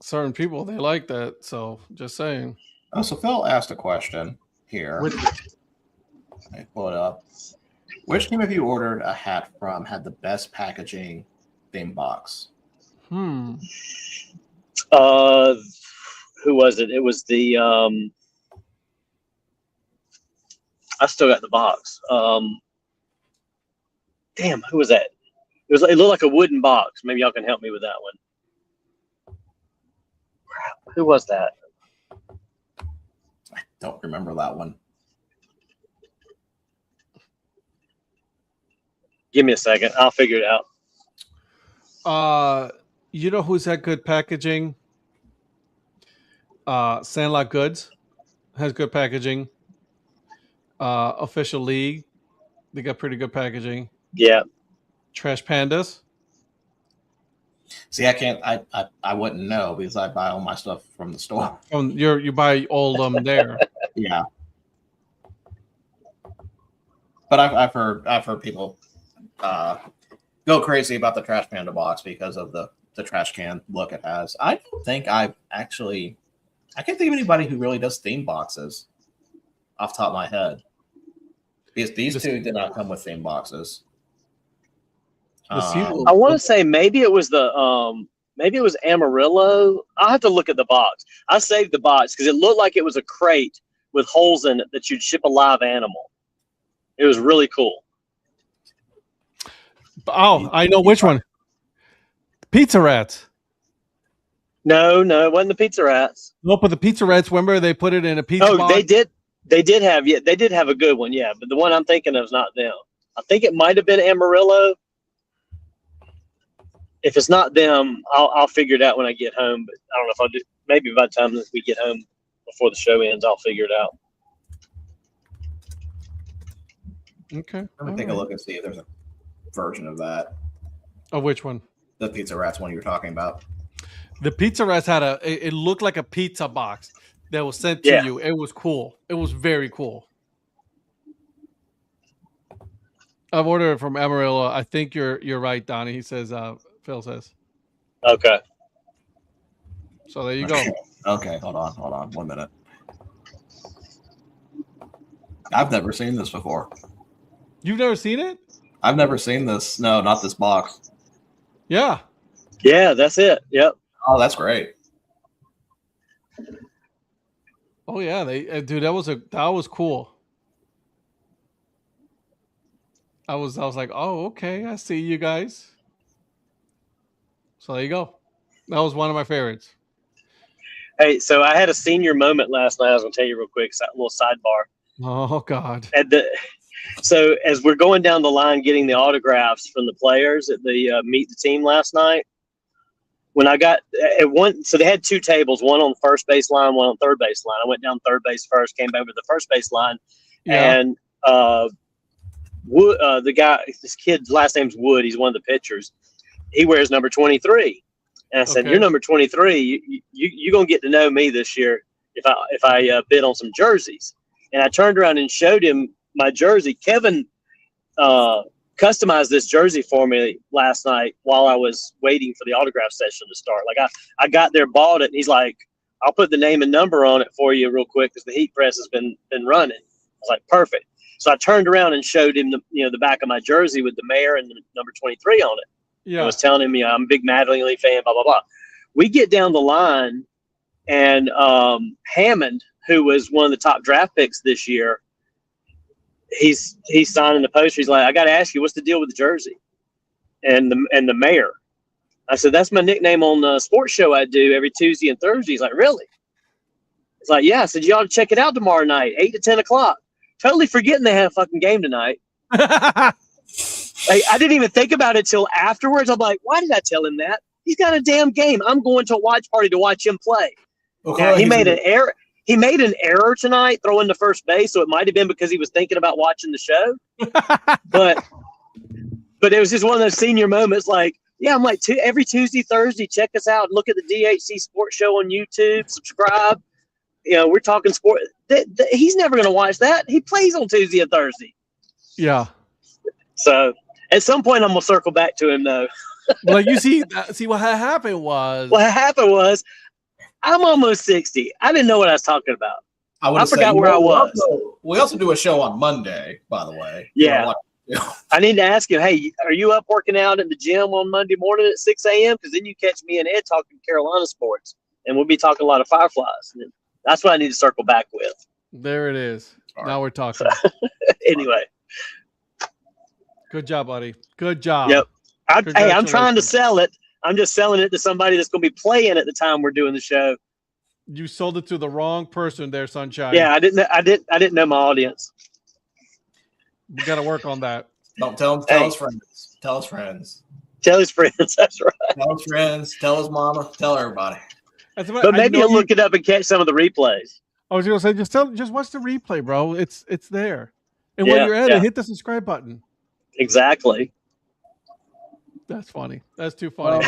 certain people they like that. So just saying. Oh, so Phil asked a question here. Let me pull it up. Which team have you ordered a hat from had the best packaging theme box? Hmm. Who was it? It was the I still got the box. Damn, who was that? It looked like a wooden box. Maybe y'all can help me with that one. Who was that? I don't remember that one. Give me a second. I'll figure it out. You know who's had good packaging? Sandlot Goods has good packaging. Official League, they got pretty good packaging. Yeah. Trash Pandas. See, I can't. I wouldn't know because I buy all my stuff from the store. You buy all them there. Yeah. But I've heard people go crazy about the Trash Panda box because of the trash can look it has. I don't think I can't think of anybody who really does theme boxes off the top of my head. Because these two did not come with theme boxes. I want to say maybe it was Amarillo. I'll have to look at the box. I saved the box because it looked like it was a crate with holes in it that you'd ship a live animal. It was really cool. Oh, I know which one. Pizza Rats. No, it wasn't the Pizza Rats. No, but the Pizza Rats, remember they put it in a pizza box? They did have a good one, yeah. But the one I'm thinking of is not them. I think it might have been Amarillo. If it's not them, I'll figure it out when I get home. But I don't know if I'll do. Maybe by the time that we get home before the show ends, I'll figure it out. Okay. Let me take a look and see if there's a version of that. Of which one? The Pizza Rats one you were talking about. The Pizza Rats had it looked like a pizza box that was sent to you. It was cool. It was very cool. I've ordered it from Amarillo. I think you're right, Donnie. He says, Phil says. Okay. So there you go. Okay, hold on 1 minute. I've never seen this before. You've never seen it? I've never seen this. No, not this box. Yeah. Yeah, that's it. Yep. Oh, that's great. Oh yeah, dude, that was cool. I was like, oh, okay, I see you guys. So there you go. That was one of my favorites. Hey, so I had a senior moment last night. I was going to tell you real quick, a little sidebar. Oh God. So as we're going down the line getting the autographs from the players at the meet the team last night, when I got at one, so they had two tables, one on the first base line, one on third base line. I went down third base first, came over to the first base line, and the guy, this kid's last name's Wood. He's one of the pitchers. He wears number 23, and I said, "You're number 23. You gonna get to know me this year if I bid on some jerseys." And I turned around and showed him my jersey. Kevin customized this jersey for me last night while I was waiting for the autograph session to start. Like I got there, bought it, and he's like, "I'll put the name and number on it for you real quick because the heat press has been running." I was like, "Perfect." So I turned around and showed him the back of my jersey with the mayor and the number 23 on it. Yeah. I was telling him, I'm a big Mattingly fan, blah, blah, blah. We get down the line, and Hammond, who was one of the top draft picks this year, he's signing the poster. He's like, "I got to ask you, what's the deal with the jersey?" And the mayor. I said, "That's my nickname on the sports show I do every Tuesday and Thursday." He's like, "Really?" It's like, "Yeah." I said, "You ought to check it out tomorrow night, 8 to 10 o'clock. Totally forgetting they had a fucking game tonight. Like, I didn't even think about it till afterwards. I'm like, why did I tell him that? He's got a damn game. I'm going to a watch party to watch him play. Okay, now, he made an error. He made an error tonight throwing to first base, so it might have been because he was thinking about watching the show. but it was just one of those senior moments. Like, yeah, I'm like, every Tuesday, Thursday, check us out. Look at the DHC Sports Show on YouTube. Subscribe. We're talking sport. He's never going to watch that. He plays on Tuesday and Thursday. Yeah. So at some point, I'm going to circle back to him, though. Well, you see what happened was. What happened was I'm almost 60. I didn't know what I was talking about. I forgot where I was. We also do a show on Monday, by the way. Yeah. I need to ask you, hey, are you up working out at the gym on Monday morning at 6 a.m.? Because then you catch me and Ed talking Carolina sports, and we'll be talking a lot of Fireflies. And that's what I need to circle back with. There it is. All now right. we're talking. Anyway. Good job, buddy. Good job. Yep. I'm trying to sell it. I'm just selling it to somebody that's going to be playing at the time we're doing the show. You sold it to the wrong person there, Sunshine. Yeah, I didn't know my audience. We got to work on that. Don't tell his friends. Tell his friends. Tell his friends. That's right. Tell his friends. Tell his mama. Tell everybody. But maybe he'll look it up and catch some of the replays. I was going to say, just watch the replay, bro. It's there. And while you're at it, hit the subscribe button. Exactly. That's funny. That's too funny.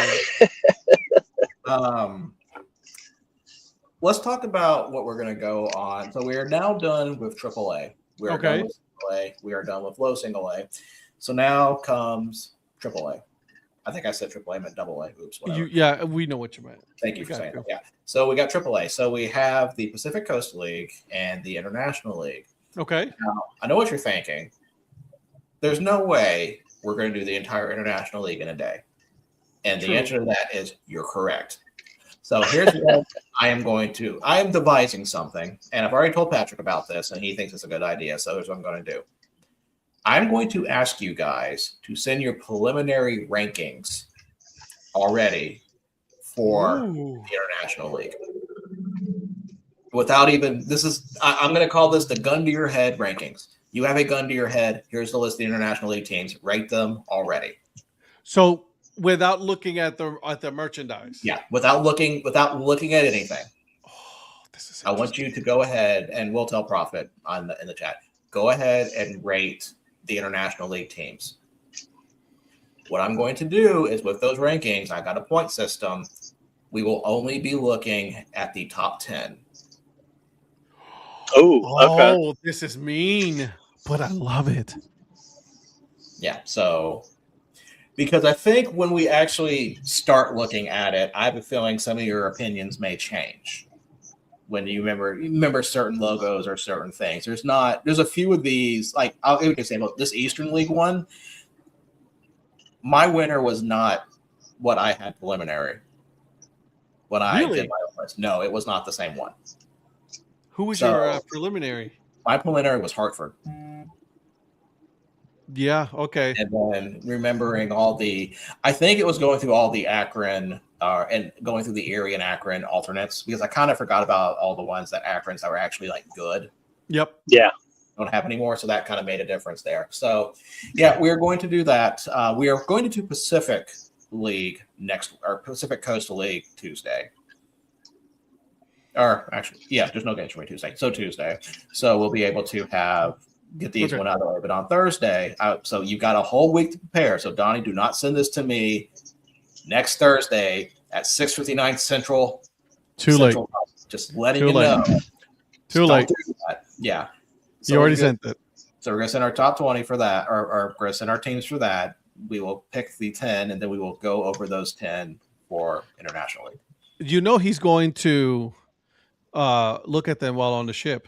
Let's talk about what we're going to go on. So we are now done with AAA. We are done with AAA. We are done with low single A. So now comes AAA. I think I said AAA, I meant double A. Oops, whatever. Yeah, we know what you meant. Thank you for saying that. Yeah. So we got AAA. So we have the Pacific Coast League and the International League. Okay. Now, I know what you're thinking. There's no way we're going to do the entire International League in a day. And the answer to that is you're correct. So here's what I am devising something, and I've already told Patrick about this, and he thinks it's a good idea. So here's what I'm going to do. I'm going to ask you guys to send your preliminary rankings already for the International League. Without even, I'm going to call this the gun to your head rankings. You have a gun to your head. Here's the list of the International League teams. Rate them already. So without looking at the merchandise. Yeah, without looking at anything. Oh, this is. I want you to go ahead, and we'll tell Profit in the chat. Go ahead and rate the International League teams. What I'm going to do is with those rankings, I got a point system. We will only be looking at the top 10. Oh, okay. Oh, this is mean, but I love it. Yeah, so because I think when we actually start looking at it, I have a feeling some of your opinions may change. When you remember certain logos or certain things. There's a few of these, like I'll give you an example. This Eastern League one, my winner was not what I had preliminary. When I did my list. No, it was not the same one. Who was your preliminary? My preliminary was Hartford. Yeah, okay. And then remembering I think it was going through all the Akron and going through the Erie and Akron alternates, because I kind of forgot about all the ones that Akrons that were actually like good. Yep. Yeah. Don't have anymore. So that kind of made a difference there. So yeah, we're going to do that. We are going to do Pacific League Pacific Coastal League Tuesday. Or actually, yeah, there's no games for me Tuesday. So Tuesday. So we'll be able to get these one out of the way. But on Thursday, so you've got a whole week to prepare. So Donnie, do not send this to me next Thursday at 6:59 Central. Too late. Just letting you know. Too late. Yeah. So you already sent it. So we're going to send our top 20 for that, or we're going to send our teams for that. We will pick the 10, and then we will go over those 10 for internationally. You know he's going to look at them while on the ship.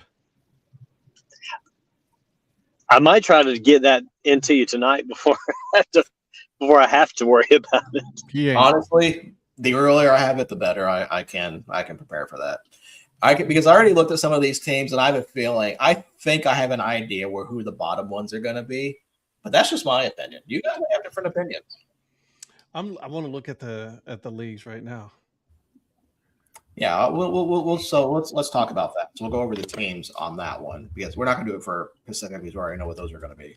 I might try to get that into you tonight before I have to worry about it. Honestly, the earlier I have it, the better I can prepare for that. Because I already looked at some of these teams, and I have a feeling, I think I have an idea who the bottom ones are going to be, but that's just my opinion. You guys have different opinions. I want to look at the leagues right now. Yeah, so let's talk about that. So we'll go over the teams on that one, because we're not going to do it for Pacific because we already know what those are going to be.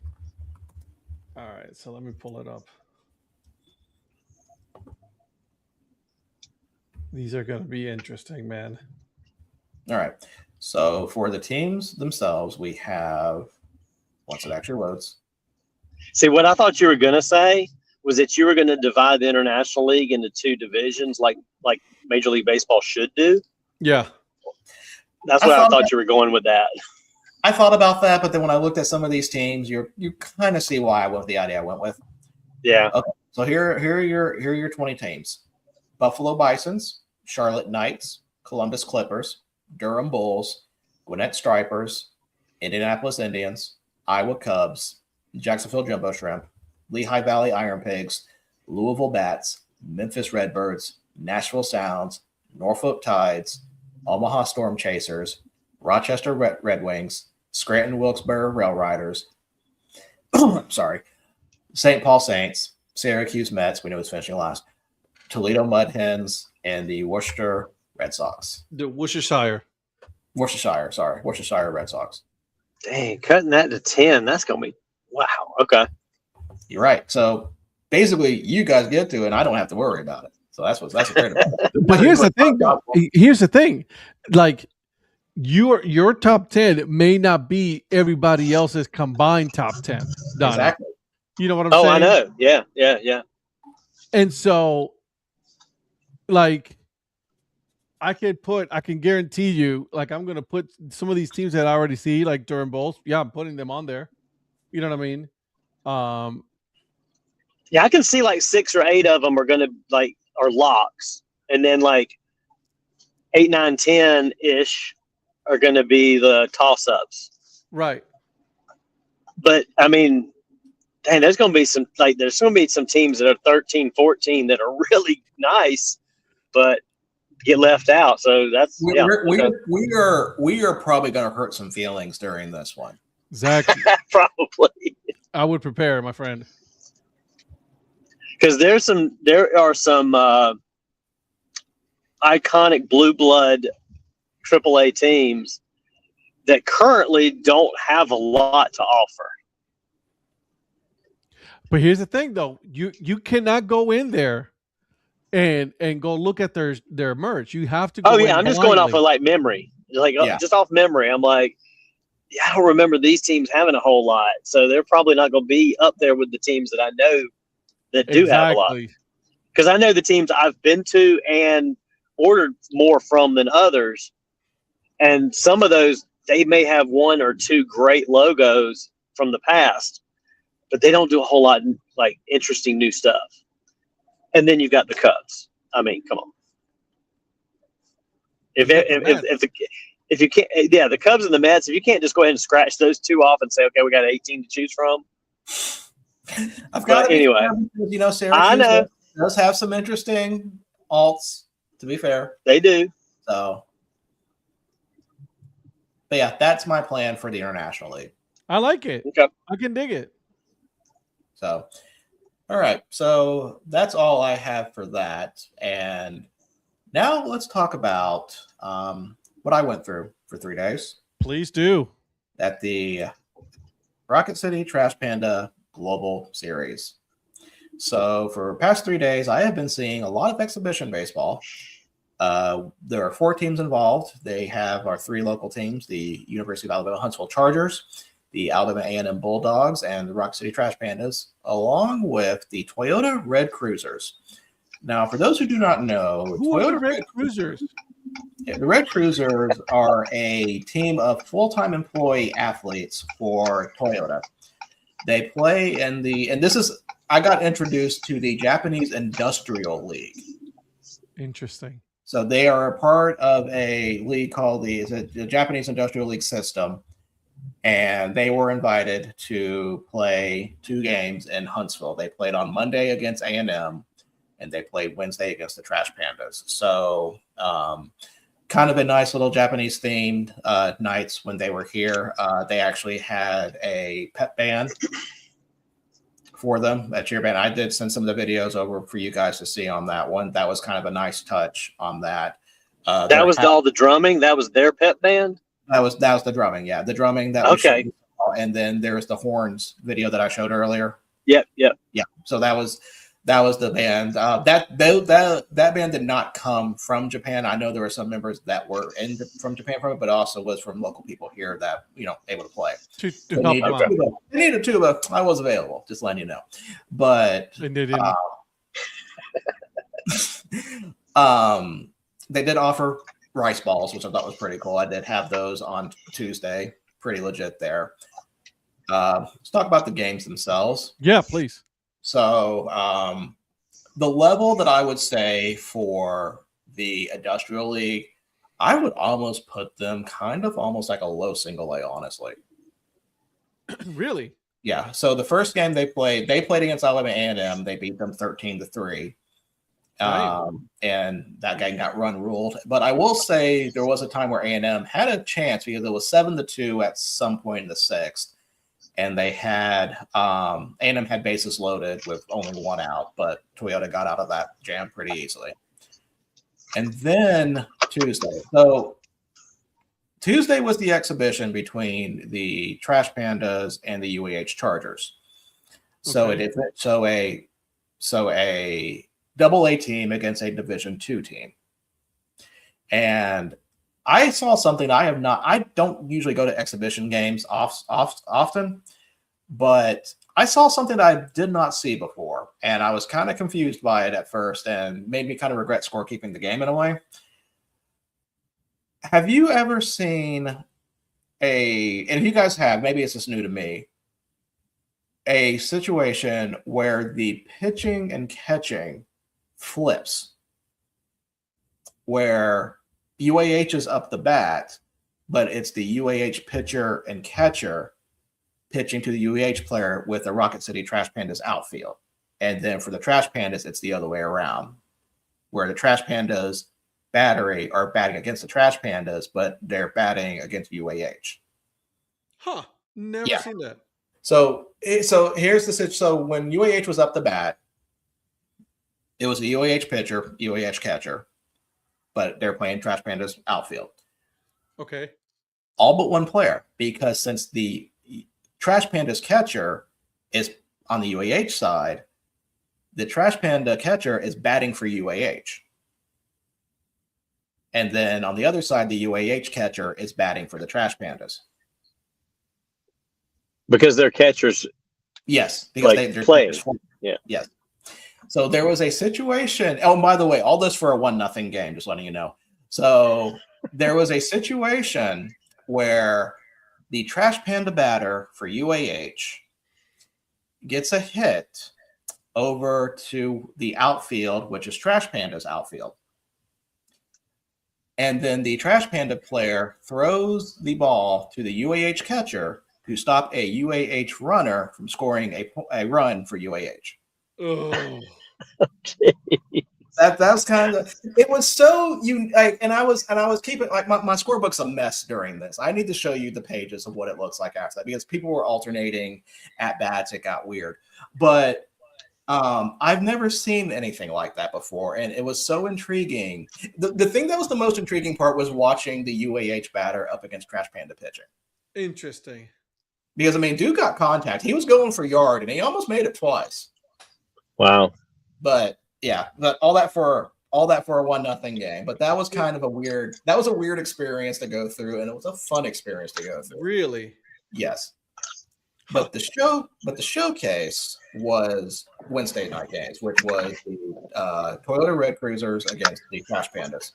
All right, so let me pull it up. These are going to be interesting, man. All right. So for the teams themselves, we have, once it actually loads. See, what I thought you were going to say was that you were going to divide the International League into two divisions like Major League Baseball should do. Yeah. That's what I thought you were going with that. I thought about that, but then when I looked at some of these teams, you kind of see why I went with the idea I went with. Yeah. Okay. So here are your 20 teams. Buffalo Bisons, Charlotte Knights, Columbus Clippers, Durham Bulls, Gwinnett Stripers, Indianapolis Indians, Iowa Cubs, Jacksonville Jumbo Shrimp, Lehigh Valley Iron Pigs, Louisville Bats, Memphis Redbirds, Nashville Sounds, Norfolk Tides, Omaha Storm Chasers, Rochester Red Wings, Scranton Wilkes-Barre Rail Riders, St. Paul Saints, Syracuse Mets, we know it's finishing last, Toledo Mud Hens, and the Worcester Red Sox. The Worcestershire Red Sox. Dang, cutting that to 10. That's gonna be wow. Okay. You're right. So basically, you guys get to it, and I don't have to worry about it. So that's what's great about it. But here's the thing, though. Here's the thing. Like your top 10 may not be everybody else's combined top 10. Donnie. Exactly. You know what I'm saying? Oh, I know. Yeah. And so, like, I can guarantee you, like, I'm going to put some of these teams that I already see, like during bowls. Yeah, I'm putting them on there. You know what I mean? Yeah, I can see like 6 or 8 of them are gonna are locks, and then like 8, 9, 10 ish are gonna be the toss ups. Right. But I mean, dang, there's gonna be some teams that are 13, 14 that are really nice, but get left out. So that's we are probably going to hurt some feelings during this one. Exactly. Probably. I would prepare, my friend. Because there are some iconic blue blood AAA teams that currently don't have a lot to offer. But here's the thing, though. You cannot go in there and go look at their merch. You have to go I'm just going off of like memory. Just off memory. I'm like, I don't remember these teams having a whole lot. So they're probably not going to be up there with the teams that I know that do have a lot. Because I know the teams I've been to and ordered more from than others. And some of those, they may have 1 or 2 great logos from the past, but they don't do a whole lot like interesting new stuff. And then you've got the Cubs. I mean, come on. If you can't, the Cubs and the Mets, if you can't just go ahead and scratch those 2 off and say, okay, we got 18 to choose from. Anyway, Syracuse I know does have some interesting alts. To be fair, they do. So, but yeah, that's my plan for the International League. I like it. Okay, I can dig it. So, all right. So that's all I have for that. And now let's talk about what I went through for 3 days. Please do. At the Rocket City Trash Panda Global Series. So for the past 3 days, I have been seeing a lot of exhibition baseball. There are 4 teams involved. They have our 3 local teams, the University of Alabama Huntsville Chargers, the Alabama A&M Bulldogs, and the Rock City Trash Pandas, along with the Toyota Red Cruisers. Now, for those who do not know, who are the Red Cruisers? The Red Cruisers are a team of full-time employee athletes for Toyota. They play in I got introduced to the Japanese Industrial League. Interesting. So they are a part of a league called the Japanese Industrial League system, and they were invited to play 2 games in Huntsville. They played on Monday against A&M, and they played Wednesday against the Trash Pandas. So kind of a nice little Japanese themed nights when they were here. They actually had a pep band for them, a cheer band. I did send some of the videos over for you guys to see on that one. That was kind of a nice touch on that. That was all the drumming. That was their pep band. That was the drumming. Yeah, the drumming. Okay. And then there's the horns video that I showed earlier. Yep. Yeah. So that was the band. That band did not come from Japan. I know there were some members that were from Japan from it, but also was from local people here that able to play. To help them out. They needed a tuba. I was available. Just letting you know. But and they didn't. They did offer rice balls, which I thought was pretty cool. I did have those on Tuesday. Pretty legit there. Let's talk about the games themselves. Yeah, please. So the level that I would say for the Industrial League, I would almost put them kind of almost like a low single A, honestly. Really? Yeah. So the first game they played against Alabama A&M. They beat them 13-3. And that game got run ruled. But I will say there was a time where A&M had a chance because it was 7-2 at some point in the 6th. And they had A&M had bases loaded with only 1 out, but Toyota got out of that jam pretty easily. And then Tuesday. So Tuesday was the exhibition between the Trash Pandas and the UAH Chargers. So Okay. a double A team against a Division II team. And I saw something I don't usually go to exhibition games often, but I saw something that I did not see before. And I was kind of confused by it at first and made me kind of regret scorekeeping the game in a way. Have you ever seen and if you guys have, maybe it's just new to me, a situation where the pitching and catching flips, where UAH is up the bat, but it's the UAH pitcher and catcher pitching to the UAH player with the Rocket City Trash Pandas outfield. And then for the Trash Pandas, it's the other way around, where the Trash Pandas battery are batting against the Trash Pandas, but they're batting against UAH. Huh. Never Yeah. seen that. So here's the situation. So when UAH was up the bat, it was the UAH pitcher, UAH catcher, but they're playing Trash Pandas outfield. Okay. All but one player, because since the Trash Pandas catcher is on the UAH side, the Trash Panda catcher is batting for UAH. And then on the other side, the UAH catcher is batting for the Trash Pandas. Because they're catchers. Yes, because Like they're playing. Yeah. Yes. So there was a situation. Oh, and by the way, all this for a 1-0 game, just letting you know. So there was a situation where the Trash Panda batter for UAH gets a hit over to the outfield, which is Trash Panda's outfield. And then the Trash Panda player throws the ball to the UAH catcher to stop a UAH runner from scoring a run for UAH. Oh. That was kind of, it was so and I was keeping like my scorebook's a mess during this. I need to show you the pages of what it looks like after that, because people were alternating at bats. It got weird, but I've never seen anything like that before, and it was so intriguing. The thing that was the most intriguing part was watching the UAH batter up against Trash Panda pitching. Interesting. Because I mean, dude got contact. He was going for yard, and he almost made it twice. Wow. But yeah, but all that for a 1-0 game. But that was kind of a weird experience to go through, and it was a fun experience to go through. Really? Yes. But the showcase was Wednesday night games, which was the Toyota Red Cruisers against the Trash Pandas.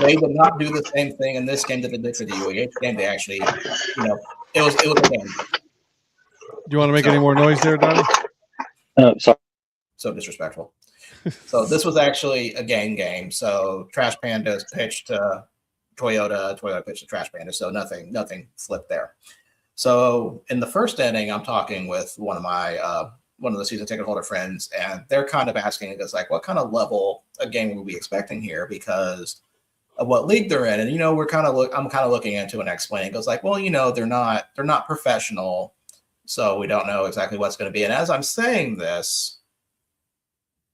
They did not do the same thing in this game that they did for the UAH game. They actually, it was a game. Do you want to make any more noise there, Donnie? Sorry. So disrespectful. So this was actually a game. So Trash Pandas pitched to Toyota pitched to Trash Pandas. So nothing flipped there. So in the first inning, I'm talking with one of the season ticket holder friends, and they're kind of asking us like, what kind of level of game will we be expecting here because of what league they're in? And I'm kind of looking into and explaining. It goes like, well, they're not professional, so we don't know exactly what's going to be. And as I'm saying this,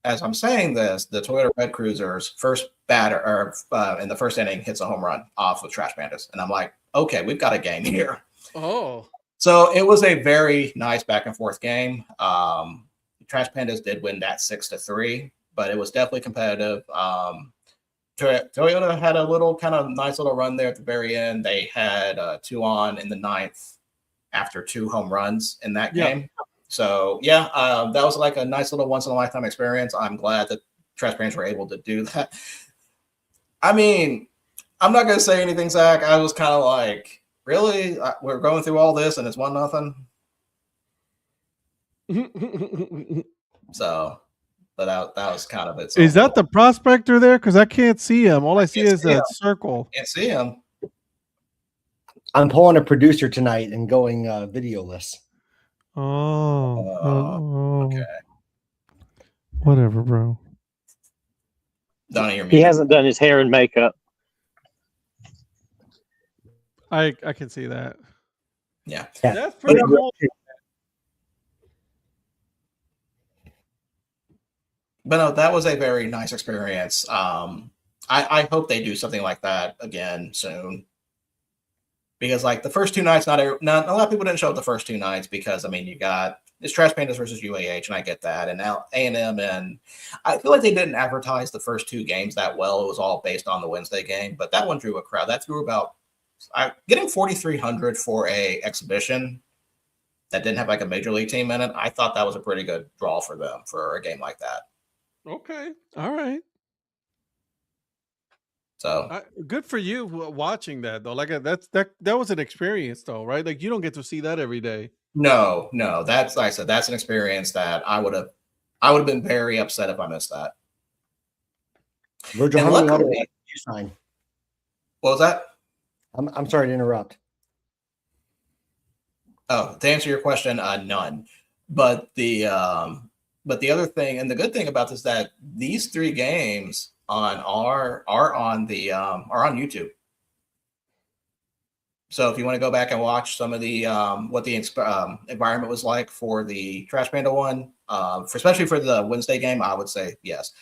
the Toyota Red Cruisers first batter in the first inning hits a home run off of Trash Pandas, and I'm like, okay, we've got a game here. Oh. So it was a very nice back and forth game. Trash Pandas did win that 6-3, but it was definitely competitive. Toyota had a little kind of nice little run there at the very end. They had 2 on in the 9th after 2 home runs in that game. So that was like a nice little once in a lifetime experience. I'm glad that Trash Pandas were able to do that. I mean, I'm not going to say anything, Zach. I was kind of like, really? We're going through all this and it's 1-0? So, but that was kind of it. Is that the prospector there? Because I can't see him. All I see is that circle. Can't see him. I'm pulling a producer tonight and going videoless. Oh. Okay. Whatever, bro. Donnie, you're He muted. hasn't done his hair and makeup. I can see that. Yeah. That's pretty cool. But no, that was a very nice experience. I hope they do something like that again soon. Because like the first two nights, not a lot of people didn't show up the first two nights because I mean it's Trash Pandas versus UAH, and I get that. And now A&M, and I feel like they didn't advertise the first two games that well. It was all based on the Wednesday game, but that one drew a crowd. That drew about getting 4,300 for a exhibition that didn't have like a major league team in it. I thought that was a pretty good draw for them for a game like that. Okay, all right. So good for you watching that though. Like that was an experience though, right? Like you don't get to see that every day. no, that's like I said, that's an experience that I would have been very upset if I missed that. Virgil, And how many luckily- autographs did you sign? What was that? I'm sorry to interrupt. Oh, to answer your question, none. But the other thing, and the good thing about this is that these three games are on YouTube. So if you want to go back and watch some of the what the environment was like for the Trash Panda one, especially for the Wednesday game, I would say yes.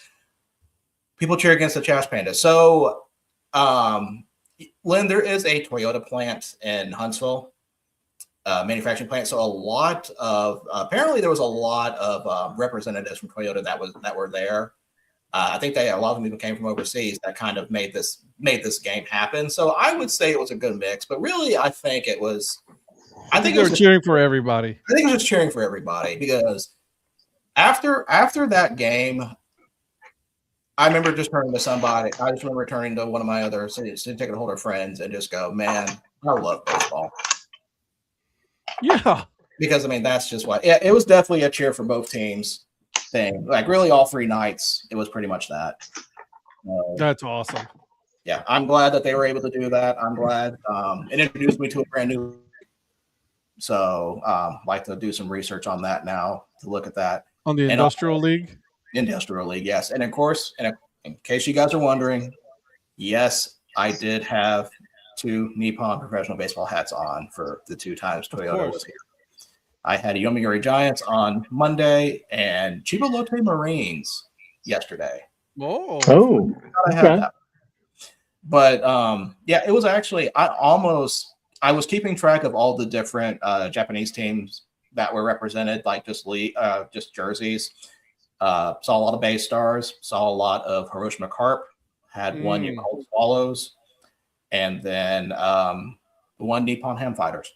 People cheer against the Trash Panda. So, Lynn, there is a Toyota plant in Huntsville, manufacturing plant. So apparently there was a lot of representatives from Toyota that were there. I think a lot of them even came from overseas that kind of made this game happen. So I would say it was a good mix, but really I think it was. I think they were cheering for everybody. I think it was just cheering for everybody because after that game, I remember just turning to somebody. I just remember turning to one of my other season ticket holder friends and just go, "Man, I love baseball." Yeah, because I mean that's just what it was. Definitely a cheer for both teams thing. Like really, all three nights, it was pretty much that. That's awesome. Yeah, I'm glad that they were able to do that. I'm glad it introduced me to a brand new. So, like to do some research on that now to look at that On the Industrial League. Industrial League, yes, and of course, in case you guys are wondering, yes, I did have 2 Nippon professional baseball hats on for the 2 times Toyota was here. I had Yomiuri Giants on Monday and Chiba Lotte Marines yesterday. Oh, I had that. But yeah, it was actually I was keeping track of all the different Japanese teams that were represented, like just jerseys. Saw a lot of Bay Stars, saw a lot of Hiroshima Carp, had one Yakult Swallows, and then one Nippon Ham Fighters.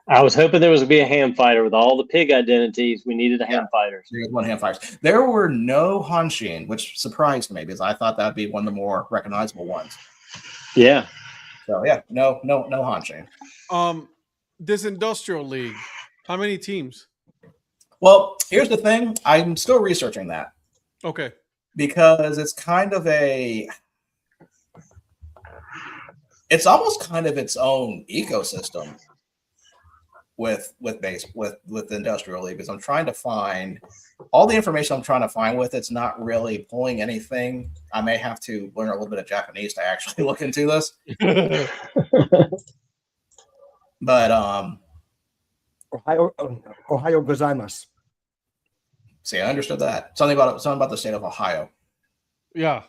I was hoping there was going to be a ham fighter with all the pig identities. We needed a ham fighter. There was one Ham Fighters. There were no Hanshin, which surprised me because I thought that would be one of the more recognizable ones. Yeah. So yeah, no Hanshin. This Industrial League, how many teams? Well, here's the thing. I'm still researching that. Okay. Because it's almost kind of its own ecosystem with the Industrial League, because I'm trying to find all the information I'm trying to find with it's not really pulling anything. I may have to learn a little bit of Japanese to actually look into this. But Ohio gozaimasu. see, I understood that. Something about the state of Ohio. Yeah.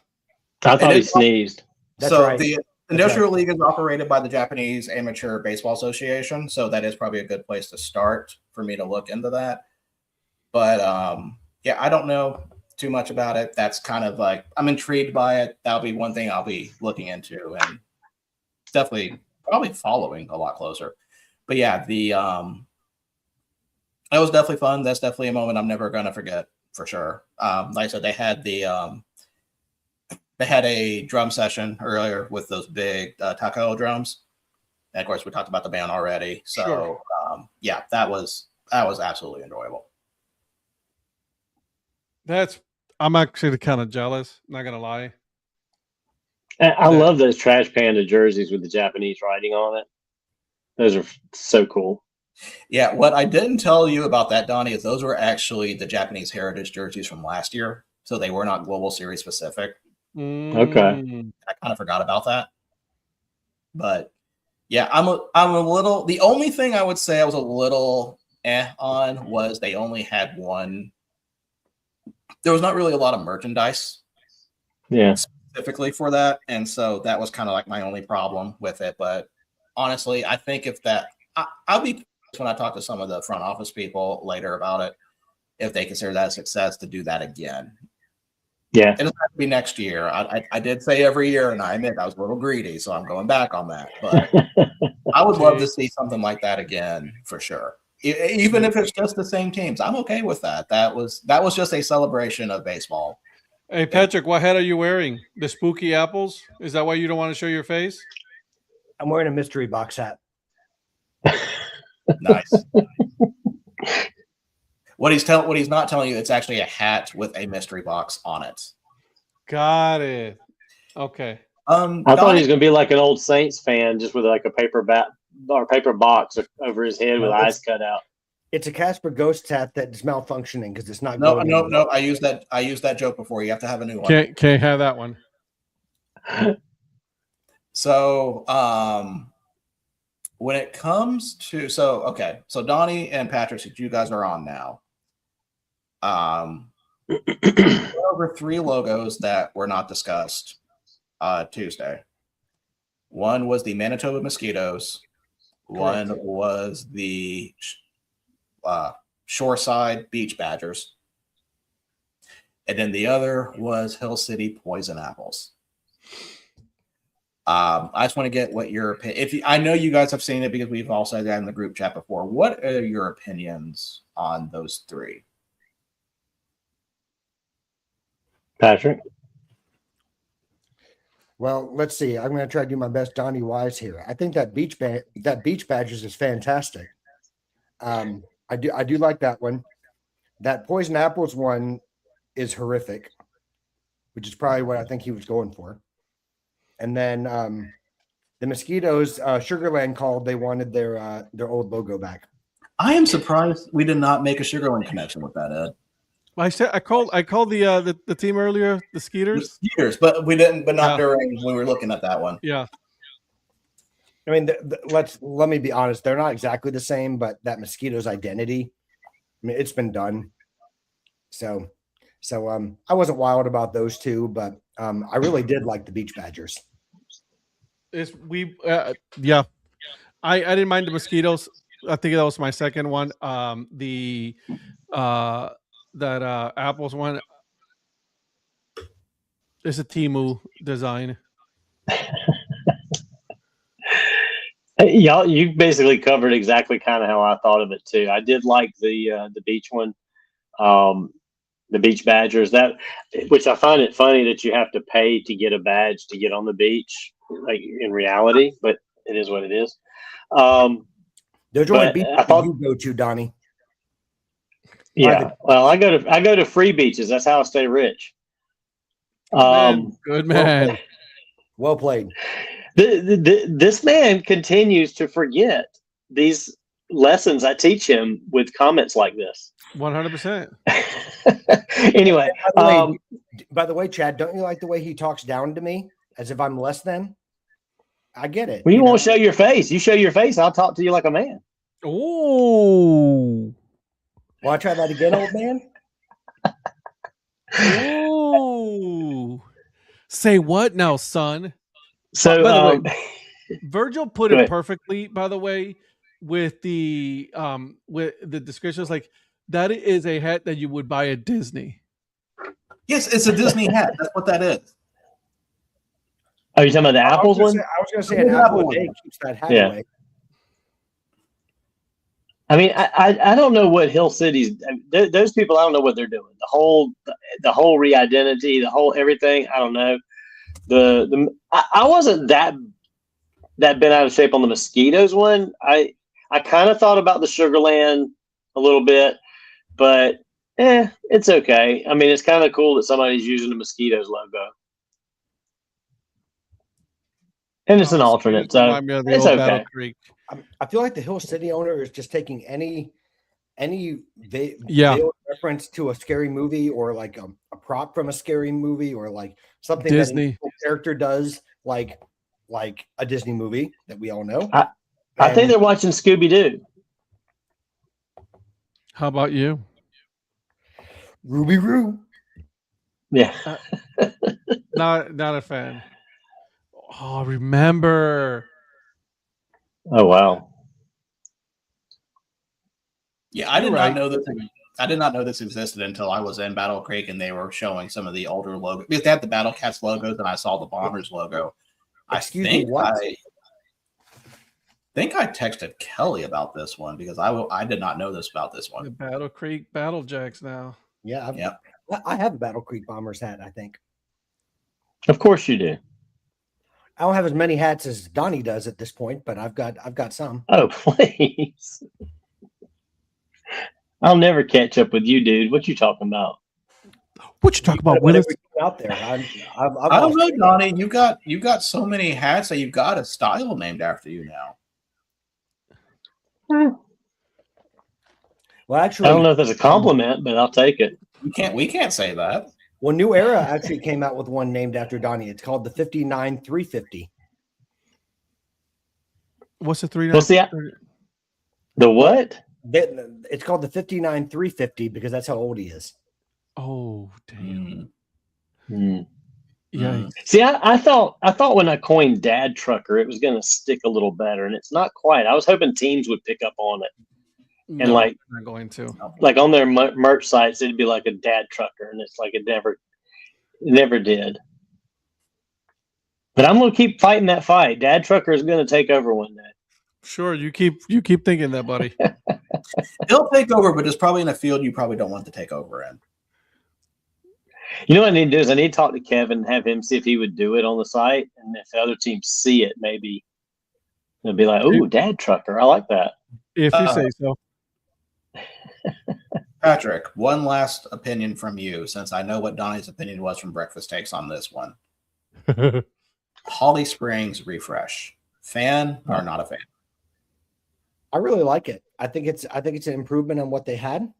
I thought he sneezed. That's so right. the Industrial League is operated by the Japanese Amateur Baseball Association, so that is probably a good place to start for me to look into that. But yeah, I don't know too much about it. That's kind of like I'm intrigued by it. That'll be one thing I'll be looking into and definitely probably following a lot closer. But yeah, that was definitely fun. That's definitely a moment I'm never gonna forget for sure. Like I said, they had a drum session earlier with those big Takao drums. And of course, we talked about the band already. So Sure. Yeah, that was absolutely enjoyable. I'm actually kind of jealous, not gonna lie. I love those Trash Panda jerseys with the Japanese writing on it. Those are so cool. Yeah, what I didn't tell you about that, Donnie, is those were actually the Japanese heritage jerseys from last year. So they were not Global Series specific. Okay. I kind of forgot about that. But yeah, I'm a little, the only thing I would say I was a little on was they only had one there was not really a lot of merchandise Yeah. specifically for that, and so that was kind of like my only problem with it. But honestly, I think if that, I'll be when I talk to some of the front office people later about it, if they consider that a success, to do that again. Yeah. It doesn't have to be next year. I did say every year, and I admit I was a little greedy, so I'm going back on that. But I would love to see something like that again for sure. Even if it's just the same teams, I'm okay with that. That was just a celebration of baseball. Hey, Patrick, what hat are you wearing? The spooky apples? Is that why you don't want to show your face? I'm wearing a mystery box hat. Nice. What he's not telling you, it's actually a hat with a mystery box on it. Got it. Okay. I thought he was going to be like an old Saints fan, just with like a paper bat or paper box over his head with eyes cut out. It's a Casper Ghost hat that's malfunctioning because it's not. No. I used that joke before. You have to have a new one. Can't have that one. So, when it comes to so Donnie and Patrick, you guys are on now. There were 3 logos that were not discussed Tuesday. One was the Manitoba Mosquitoes. Correct. One was the Shoreside Beach Badgers. And then the other was Hill City Poison Apples. I just want to get what your opinion. I know you guys have seen it because we've all said that in the group chat before. What are your opinions on those 3? Patrick? Well, let's see. I'm going to try to do my best Donnie Wise here. I think that Beach Badgers is fantastic. I do like that one. That Poison Apples one is horrific, which is probably what I think he was going for. And then the Mosquitoes, Sugarland called. They wanted their old logo back. I am surprised we did not make a Sugarland connection with that, Ed. I called the team earlier, the Skeeters. The Skeeters, but we didn't. But not during when we were looking at that one. Yeah. I mean, let me be honest. They're not exactly the same, but that Mosquitoes identity, I mean, it's been done. So I wasn't wild about those 2, but I really did like the Beach Badgers. I didn't mind the Mosquitoes. I think that was my second one. That Apples one is a Temu design. Y'all, you basically covered exactly kind of how I thought of it too. I did like the beach one, the Beach Badgers. That, which I find it funny that you have to pay to get a badge to get on the beach, like in reality, but it is what it is. There's only beaches you go to, Donnie. Yeah, well, I go to free beaches. That's how I stay rich. Good man. Well played. This man continues to forget these lessons I teach him with comments like this. 100%. Anyway, by the way, Chad, don't you like the way he talks down to me as if I'm less than? I get it. Well, you won't show your face. You show your face, I'll talk to you like a man. Oh. Want to try that again, old man? Oh. Say what now, son? So, by the way, Virgil put it perfectly, by the way, with the descriptions. Like, that is a hat that you would buy at Disney. Yes, it's a Disney hat. That's what that is. Are you talking about the Apples one? I was going to say an apple a day keeps that hat away. I mean, I don't know what Hill City's. Those people, I don't know what they're doing. The whole re-identity, the whole everything. I don't know. I wasn't that bent out of shape on the Mosquitoes one. I kind of thought about the Sugarland a little bit, but it's okay. I mean, it's kind of cool that somebody's using the Mosquitoes logo. And it's an alternate, so it's okay. I feel like the Hill City owner is just taking any reference to a scary movie or like a prop from a scary movie or like something Disney that a character does, like a Disney movie that we all know. I think they're watching Scooby-Doo. How about you? Ruby Roo. Yeah. Not a fan. Oh, remember. Oh wow. Yeah, I You're did right. not know this. I did not know this existed until I was in Battle Creek and they were showing some of the older logos. Because they had the Battle Cats logos and I saw the Bombers logo. Excuse me, what? I think I texted Kelly about this one because I did not know this about this The one. Battle Creek Battle Jacks now. Yeah, Yep. I have a Battle Creek Bombers hat, I think. Of course you do. I don't have as many hats as Donnie does at this point, but I've got some. Oh, please. I'll never catch up with you, dude. What you talking about? What you talk about, Willis? Out there, I've I don't know, Donnie. You got so many hats that you've got a style named after you now. Well, I actually, don't know if that's a compliment, but I'll take it. We can't say that. well, New Era actually came out with one named after Donnie. It's called the 59-350. What's the 3? Well, see, the what? It's called the 59-350 because that's how old he is. Oh, damn. Yeah. See, I thought when I coined Dad Trucker, it was going to stick a little better, and it's not quite. I was hoping teams would pick up on it, and No, I'm not going to. like on their merch sites, it'd be like a Dad Trucker, and it's like it never did. But I'm going to keep fighting that fight. Dad Trucker is going to take over one day. Sure, you keep thinking that, buddy. He'll take over, but it's probably in a field you probably don't want to take over in. You know what I need to do is I need to talk to Kevin and have him see if he would do it on the site, and if the other teams see it, maybe they'll be like, "Ooh, Dad Trucker, I like that." If you say so. Patrick, one last opinion from you, since I know what Donnie's opinion was from Breakfast Takes on this one. Holly Springs refresh. Fan or not a fan? I really like it. I think it's an improvement on what they had.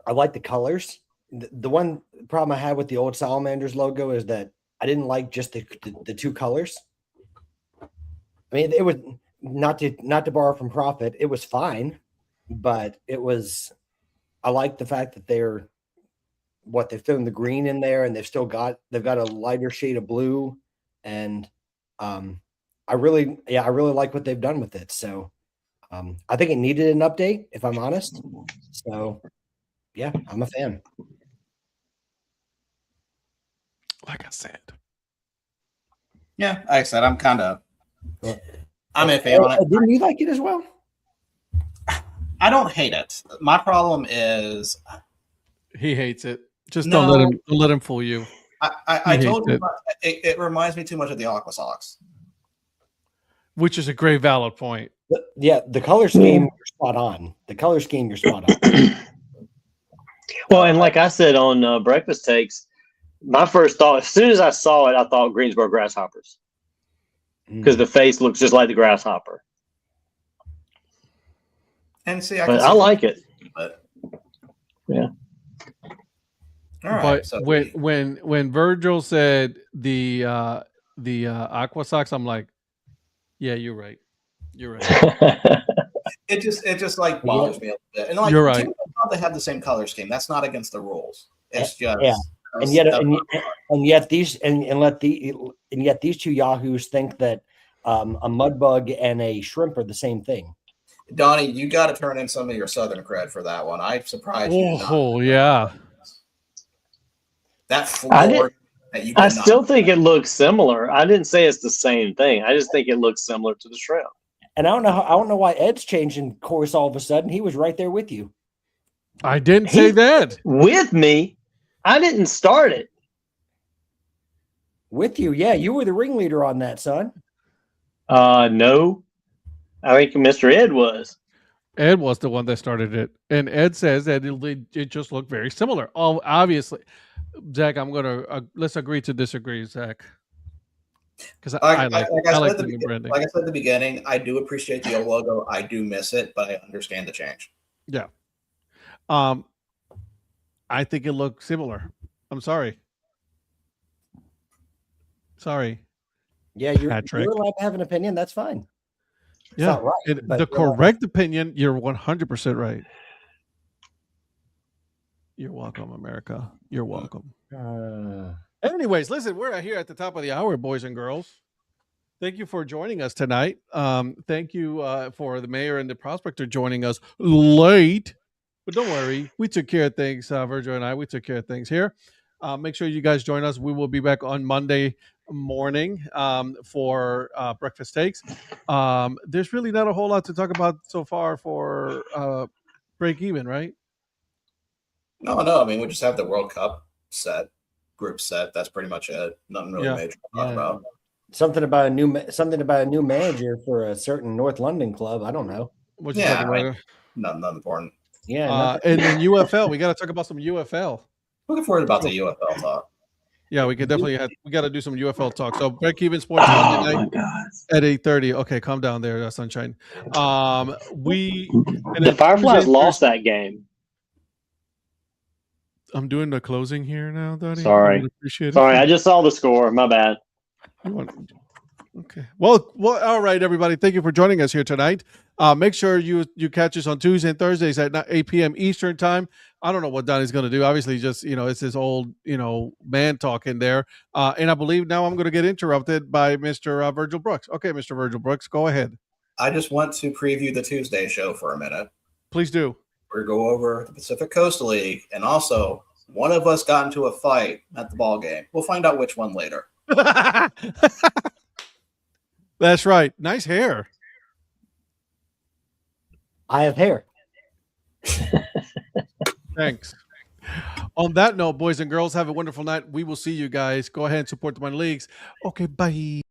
I like the colors. The one problem I had with the old Salamanders logo is that I didn't like just the two colors. I mean, it was not to borrow from Prophet. It was fine, but I like the fact that they've thrown the green in there and they've got a lighter shade of blue, and I really like what they've done with it. So I think it needed an update, if I'm honest. So yeah, I'm a fan. Like I said. Yeah, like I said, I'm a fan on it. Didn't you like it as well? I don't hate it. My problem is He hates it. Just don't let him fool you. I told you it reminds me too much of the Aqua Sox. Which is a great valid point. The color scheme, you're spot on. The color scheme, you're spot on. Well, and like I said on Breakfast Takes, my first thought, as soon as I saw it, I thought Greensboro Grasshoppers because the face looks just like the grasshopper. And see, I like it. But yeah. All right. But So when Virgil said the Aqua Sox, I'm like, yeah, you're right. You're right. it just like bothers me a little bit. And like, you're right. They have the same color scheme. That's not against the rules. It's just and yet these two yahoos think that a mud bug and a shrimp are the same thing. Donnie, you got to turn in some of your Southern cred for that one. I'm surprised you. Oh yeah. That floor that you. I still think it looks similar. I didn't say it's the same thing. I just think it looks similar to the shrimp. And I don't know why Ed's changing course all of a sudden. He was right there with you. I didn't say that. With me? I didn't start it. With you, yeah. You were the ringleader on that, son. No. I think Mr. Ed was. Ed was the one that started it. And Ed says that it just looked very similar. Oh, obviously. Zach, I'm going to let's agree to disagree, Zach. Because I like the new branding. Like I said at the beginning, I do appreciate the old logo. I do miss it, but I understand the change. Yeah. I think it looks similar. I'm sorry. Sorry. Yeah, you're allowed to have an opinion. That's fine. It's not right, the correct opinion, you're 100% right. You're welcome, America. You're welcome. Uh, Anyways, listen, we're here at the top of the hour, boys and girls. Thank you for joining us tonight. Thank you for the mayor and the prospector joining us late. But don't worry, we took care of things. Virgil and I, we took care of things here. Make sure you guys join us. We will be back on Monday morning for breakfast takes. There's really not a whole lot to talk about so far for break even, right? No. I mean, we just have the World Cup group set. That's pretty much it. Nothing really major to talk about. Something about a new manager for a certain North London club. I don't know. What you talking about? Nothing important. Yeah, And then UFL. We got to talk about some UFL. Looking forward about the UFL talk. Yeah, we could definitely we got to do some UFL talk. So break even sports Monday night at 8:30. Okay, calm down there, Sunshine. The Fireflies lost that game. I'm doing the closing here now, Donnie. Sorry, I just saw the score. My bad. Okay. Well, all right, everybody. Thank you for joining us here tonight. Make sure you catch us on Tuesdays and Thursdays at 8 p.m. Eastern time. I don't know what Donnie's going to do. Obviously, just, it's his old, man talk in there. And I believe now I'm going to get interrupted by Mr. Virgil Brooks. Okay, Mr. Virgil Brooks, go ahead. I just want to preview the Tuesday show for a minute. Please do. We're going to go over the Pacific Coastal League. And also, one of us got into a fight at the ball game. We'll find out which one later. That's right. Nice hair. I have hair. Thanks. On that note, boys and girls, have a wonderful night. We will see you guys. Go ahead and support the minor leagues. Okay, bye.